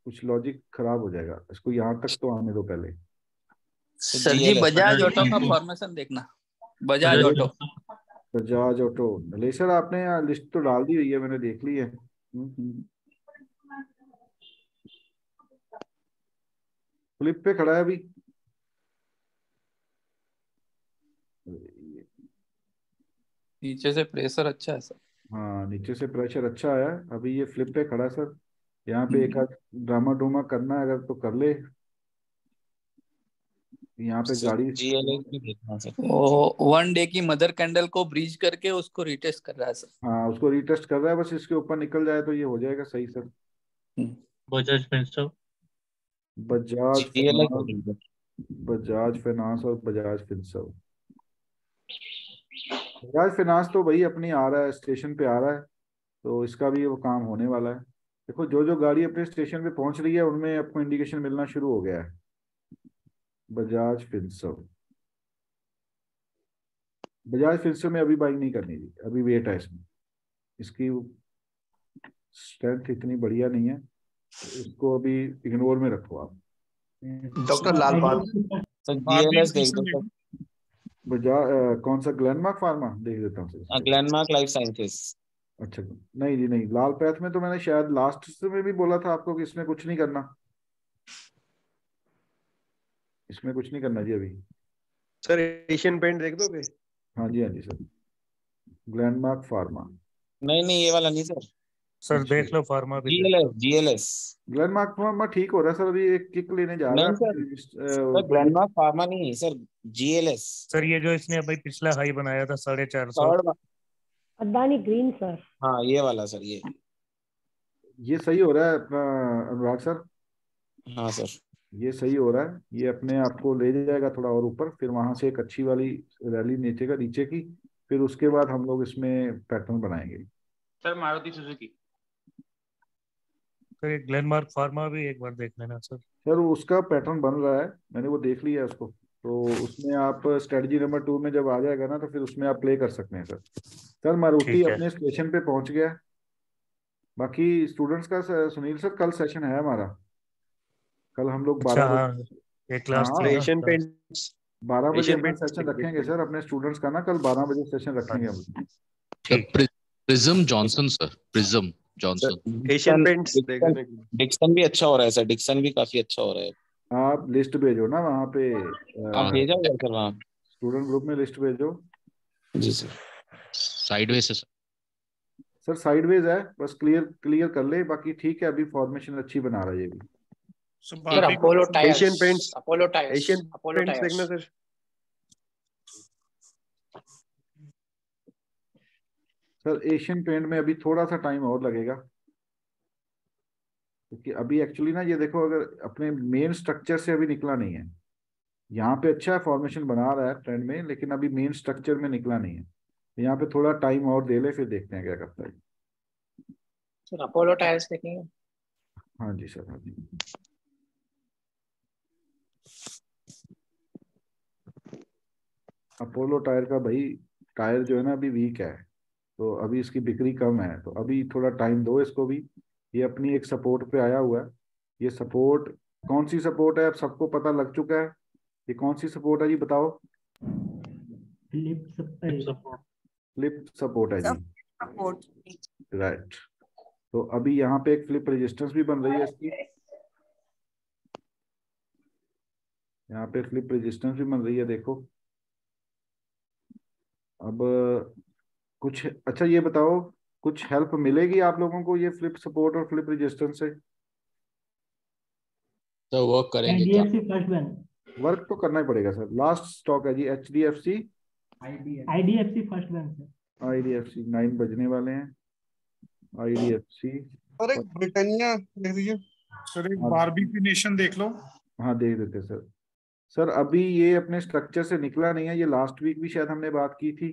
कुछ लॉजिक खराब हो जाएगा। इसको यहाँ तक तो आने दो पहले। सर जी बजाज ऑटो का फॉर्मेशन देखना, बजाज ऑटो। बजाज ऑटो लेसर आपने लिस्ट तो डाल दी हुई है, मैंने देख ली है। फ्लिप पे खड़ा है अभी। नीचे से प्रेशर अच्छा है सर। हाँ नीचे से प्रेशर अच्छा आया है, अभी ये फ्लिप पे खड़ा है सर। यहाँ पे एक आध ड्रामा डोमा करना है अगर तो कर ले। यहाँ पे गाड़ी GLS भी देखना सर। वो 1 डे की मदर कैंडल को ब्रीच करके उसको रिटेस्ट कर रहा है सर। हाँ उसको रीटेस्ट कर रहा है, बस इसके ऊपर निकल जाए तो ये हो जाएगा सही sir. Bajaj Finserv, Bajaj finance, Bajaj finance और बजाज फिनसर्व। बजाज फाइनेंस तो भाई अपनी आ रहा है, स्टेशन पे आ रहा है, तो इसका भी वो काम होने वाला है। देखो जो जो गाड़ी अपने स्टेशन पे पहुंच रही है उनमें आपको इंडिकेशन मिलना शुरू हो गया है। बजाज फिनसर्व, बजाज फिनसर्व में अभी बाइक नहीं करनी थी, अभी वेट है इसमें, इसकी स्ट्रेंथ इतनी बढ़िया नहीं है, इसको अभी इग्नोर में रखो आप। डॉक्टर लालपाल GLS देख दो। बजाज कौन सा, ग्लेनमार्क फार्मा देख देता हूँ। Glenmark life sciences. अच्छा नहीं जी नहीं, लाल पैथ में तो मैंने शायद लास्ट में भी बोला था आपको कि इसमें कुछ नहीं करना, इसमें कुछ नहीं करना जी अभी। सर एशियन पेंट देख दोगे? हाँ जी सर। ग्लेनमार्क फार्मा नहीं ये वाला नहीं सर। सर देख लो फार्मा भी। GLS ग्लेनमार्क फार्मा ठीक हो रहा है सर, अभी एक किक लेने जा रहा है। सर ग्लेनमार्क फार्मा नहीं है सर, GLS। सर ये जो इसने अभी पिछला हाई बनाया था 450। Adani green sir. हाँ ये वाला सर, ये सही हो रहा है अपना अनुराग सर। हाँ सर ये सही हो रहा है, ये अपने आप को ले जाएगा थोड़ा और ऊपर, फिर वहां से एक अच्छी वाली रैली नीचे की, फिर उसके बाद हम लोग इसमें पैटर्न बनाएंगे। Sir Maruti Suzuki. सर ये ग्लेनमार्क फार्मा भी एक बार देख लेना सर। सर उसका पैटर्न बन रहा है, मैंने वो देख लिया है उसको, तो उसमें आप स्ट्रेटजी नंबर 2 में जब आ जाएगा ना तो फिर उसमें आप प्ले कर सकते हैं सर। सर मारुति अपने स्टेशन पे पहुंच गया। बाकी स्टूडेंट्स का सुनील सर कल सेशन है हमारा, कल हम लोग 12 बजे एशियन पेंट 12 बजे अपना सेशन रखेंगे सर, अपने स्टूडेंट्स का ना कल 12 बजे सेशन रखेंगे हम। प्रिज्म जॉनसन सर, प्रिज्म जॉनसन। एशियन पेंट्स डिक्सन भी अच्छा हो रहा है सर, डिक्सन भी काफी अच्छा हो रहा है। आप लिस्ट भेजो ना वहाँ पे, भेजा हुआ सर वहाँ स्टूडेंट ग्रुप में लिस्ट भेजो। जी सर। साइडवेज है सर साइडवेज है, बस क्लियर कर ले, बाकी ठीक है, अभी फॉर्मेशन अच्छी बना रहा है ये भी। Sir Apollo tyres, Asian paints, Apollo tyres, Asian Apollo paints tyres देखना सर। सर एशियन पेंट में अभी थोड़ा सा टाइम और लगेगा, क्योंकि अभी एक्चुअली ना ये देखो, अगर अपने मेन स्ट्रक्चर से अभी निकला नहीं है, यहाँ पे अच्छा है फॉर्मेशन बना रहा है ट्रेंड में, लेकिन अभी मेन स्ट्रक्चर में निकला नहीं है, यहाँ पे थोड़ा टाइम और दे ले, फिर देखते हैं क्या करता है। सर अपोलो टायर्स देखेंगे। हाँ जी सर, हाँ जी। अपोलो टायर का भाई, टायर जो है ना अभी वीक है, तो अभी इसकी बिक्री कम है, तो अभी थोड़ा टाइम दो इसको भी। ये अपनी एक सपोर्ट पे आया हुआ है, ये सपोर्ट कौन सी सपोर्ट है अब सबको पता लग चुका है। ये कौन सी सपोर्ट है जी बताओ? फ्लिप सपोर्ट है जी, राइट। तो अभी यहाँ पे एक फ्लिप रेजिस्टेंस भी बन रही है इसकी, यहाँ पे फ्लिप रेजिस्टेंस भी बन रही है, देखो। अब कुछ अच्छा ये बताओ, कुछ हेल्प मिलेगी आप लोगों को ये फ्लिप सपोर्ट और फ्लिप रेजिस्टेंस से? तो वर्क करेंगे क्या? First bank. वर्क तो करना ही पड़ेगा सर, लास्ट स्टॉक है जी HDFC, IDFC first bank sir. IDFC 9 बजने वाले हैं। IDFC सर एक ब्रिटानिया देख दीजिए सर, एक बारबीक्यू नेशन देख लो। हाँ देख देते सर। सर अभी ये अपने स्ट्रक्चर से निकला नहीं है, ये लास्ट वीक भी शायद हमने बात की थी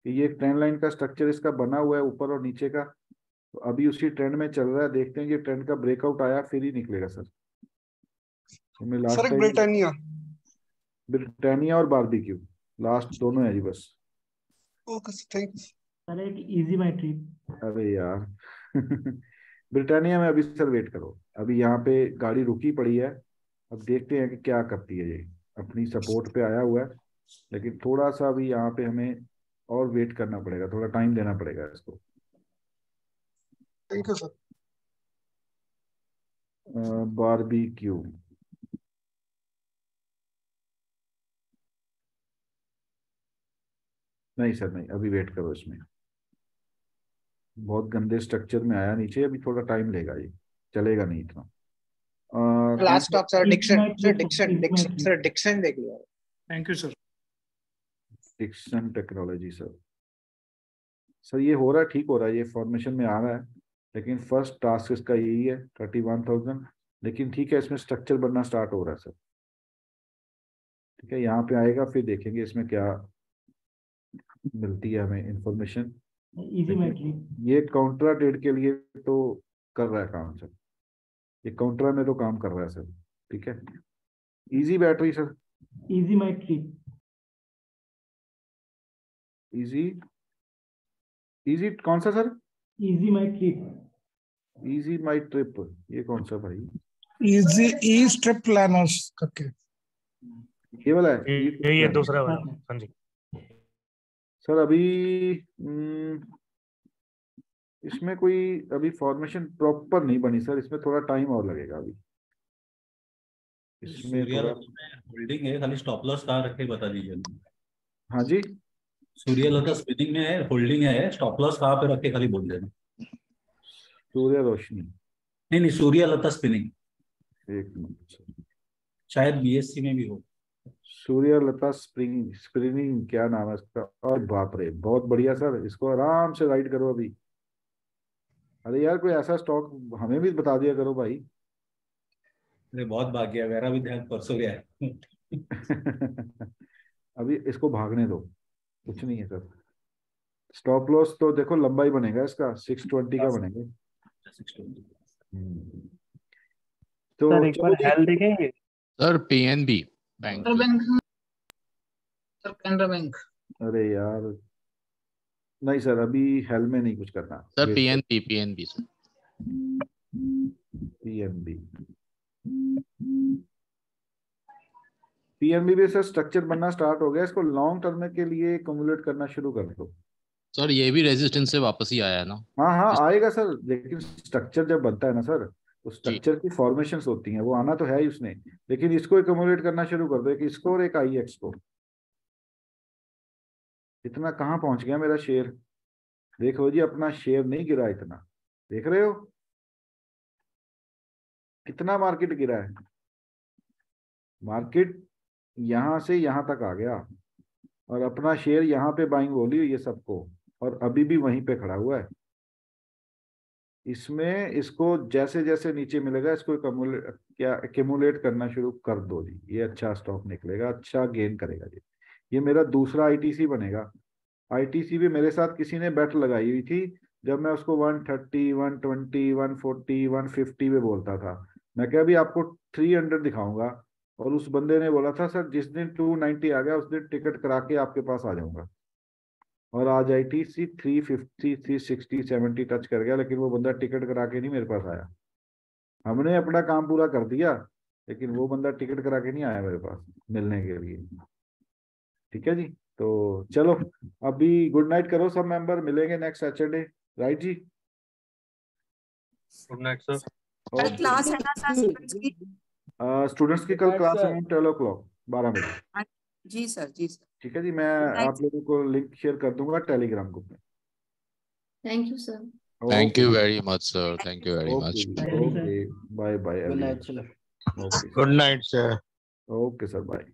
कि ये ट्रेंड लाइन का स्ट्रक्चर इसका बना हुआ है ऊपर और नीचे का, तो अभी उसी ट्रेंड में चल रहा है, देखते हैं कि ट्रेंड का ब्रेकआउट आया फिर ही निकलेगा सर। सर ब्रिटानिया और बारबीक्यू लास्ट दोनों है जी बस। ओके थैंक्स सर एक इजी बाय ट्रिप। अरे यार ब्रिटानिया में अभी सर वेट करो, अभी यहाँ पे गाड़ी रुकी पड़ी है, अब देखते हैं कि क्या करती है। ये अपनी सपोर्ट पे आया हुआ है, लेकिन थोड़ा सा अभी यहाँ पे हमें और वेट करना पड़ेगा, थोड़ा टाइम देना पड़ेगा इसको। Thank you sir. बारबीक्यू नहीं सर, नहीं, अभी वेट करो, इसमें बहुत गंदे स्ट्रक्चर में आया नीचे, अभी थोड़ा टाइम लेगा, ये चलेगा नहीं इतना। Last stop sir Dixon, sir Dixon देख लिया। Thank you sir. Dixon Technology sir ये हो रहा है, ठीक हो रहा है, ये फॉर्मेशन में आ रहा है, लेकिन फर्स्ट टास्क इसका यही है 31,000, लेकिन ठीक है, इसमें स्ट्रक्चर बनना स्टार्ट हो रहा है सर। ठीक है, यहाँ पे आएगा, फिर देखेंगे इसमें क्या मिलती है हमें इंफॉर्मेशन। ये काउंट्रा ट्रेड के लिए तो कर रहा है काम सर, ये काउंट्रा में तो काम कर रहा है सर। ठीक है, इजी बैटरी सर, इजी माई ट्रिप, इजी कौन सा सर? इजी माई ट्रिप, इजी माई ट्रिप, ये कौन सा भाई? इजी ई ट्रिप प्लानर्स करके ये वाला है? ये दूसरा वाला। हाँ जी सर, अभी इसमें कोई अभी फॉर्मेशन प्रॉपर नहीं बनी सर, इसमें थोड़ा टाइम और लगेगा अभी। इसमें थोड़ा होल्डिंग है, खाली स्टॉप लॉस कहाँ रखे बता दीजिए। हाँ जी, सूर्यलता स्पिनिंग में है, होल्डिंग है, स्टॉप लॉस कहाँ पे रखे खाली बोल देना। सूर्य रोशनी नहीं, सूर्यलता स्पिनिंग, एक मिनट, शायद बीएससी में भी हो। सूर्यलता स्प्रिंग क्या नाम है इसका? और बाप रे, बहुत बढ़िया सर, इसको आराम से राइड करो अभी। अरे यार, कोई ऐसा स्टॉक हमें भी बता दिया करो भाई। अरे बहुत भाग गया, मेरा भी ध्यान परसों गया है। अभी इसको भागने दो, कुछ नहीं है सर। स्टॉप लॉस तो देखो लंबाई बनेगा इसका 620 का बनेगा। 620 तो सर एक बार हेल देखेंगे sir. PNB bank, sir Canara bank. अरे यार नहीं सर, अभी हेल में नहीं कुछ करना सर। पीएनबी सर, पीएनबी भी सर स्ट्रक्चर बनना स्टार्ट हो गया, इसको लॉन्ग टर्म के लिए कम्युलेट करना शुरू कर दो सर। ये भी रेजिस्टेंस से वापस ही आया है ना? हाँ हाँ आएगा सर, लेकिन स्ट्रक्चर जब बनता है ना सर, तो स्ट्रक्चर की फॉर्मेशंस होती हैं, वो आना तो है ही उसने, लेकिन इसको एकमुलेट करना शुरू कर दो, एक इसको और एक आईएक्स को। इतना कहाँ पहुंच गया मेरा शेयर? देखो जी, अपना शेयर नहीं गिरा इतना, देख रहे हो कितना मार्केट गिरा है? मार्केट यहां से यहां तक आ गया, और अपना शेयर यहाँ पे बाइंग बोली हुई है सबको, और अभी भी वहीं पे खड़ा हुआ है। इसमें इसको जैसे जैसे नीचे मिलेगा, इसको एक्यूमुलेट करना शुरू कर दो जी, ये अच्छा स्टॉक निकलेगा, अच्छा गेन करेगा जी। ये मेरा दूसरा आईटीसी बनेगा। आईटीसी भी मेरे साथ किसी ने बेट लगाई हुई थी, जब मैं उसको 130, 120, 140, 150 पे बोलता था, मैं क्या अभी आपको 300 दिखाऊंगा, और उस बंदे ने बोला था सर जिस दिन 290 आ गया उस दिन टिकट करा के आपके पास आ जाऊंगा, और आज आईटीसी 350, 360, 70 टच कर गया, लेकिन वो बंदा टिकट करा के नहीं मेरे पास आया। हमने अपना काम पूरा कर दिया, लेकिन वो बंदा टिकट करा के नहीं आया मेरे पास मिलने के लिए। ठीक है जी, तो चलो अभी गुड नाइट करो सब मेंबर, मिलेंगे नेक्स्ट सैटरडे, राइट जी? Good night sir. क्लास है ना सर स्टूडेंट्स की? स्टूडेंट्स की कल क्लास है 12 o'clock, 12 बजे। जी सर, जी सर। ठीक है जी, मैं आप लोगों को लिंक शेयर कर दूंगा टेलीग्राम ग्रुप में। Thank you sir. Thank you very much sir, thank you very much. Okay, bye bye. Good night sir. Okay, good night sir. Okay sir, bye.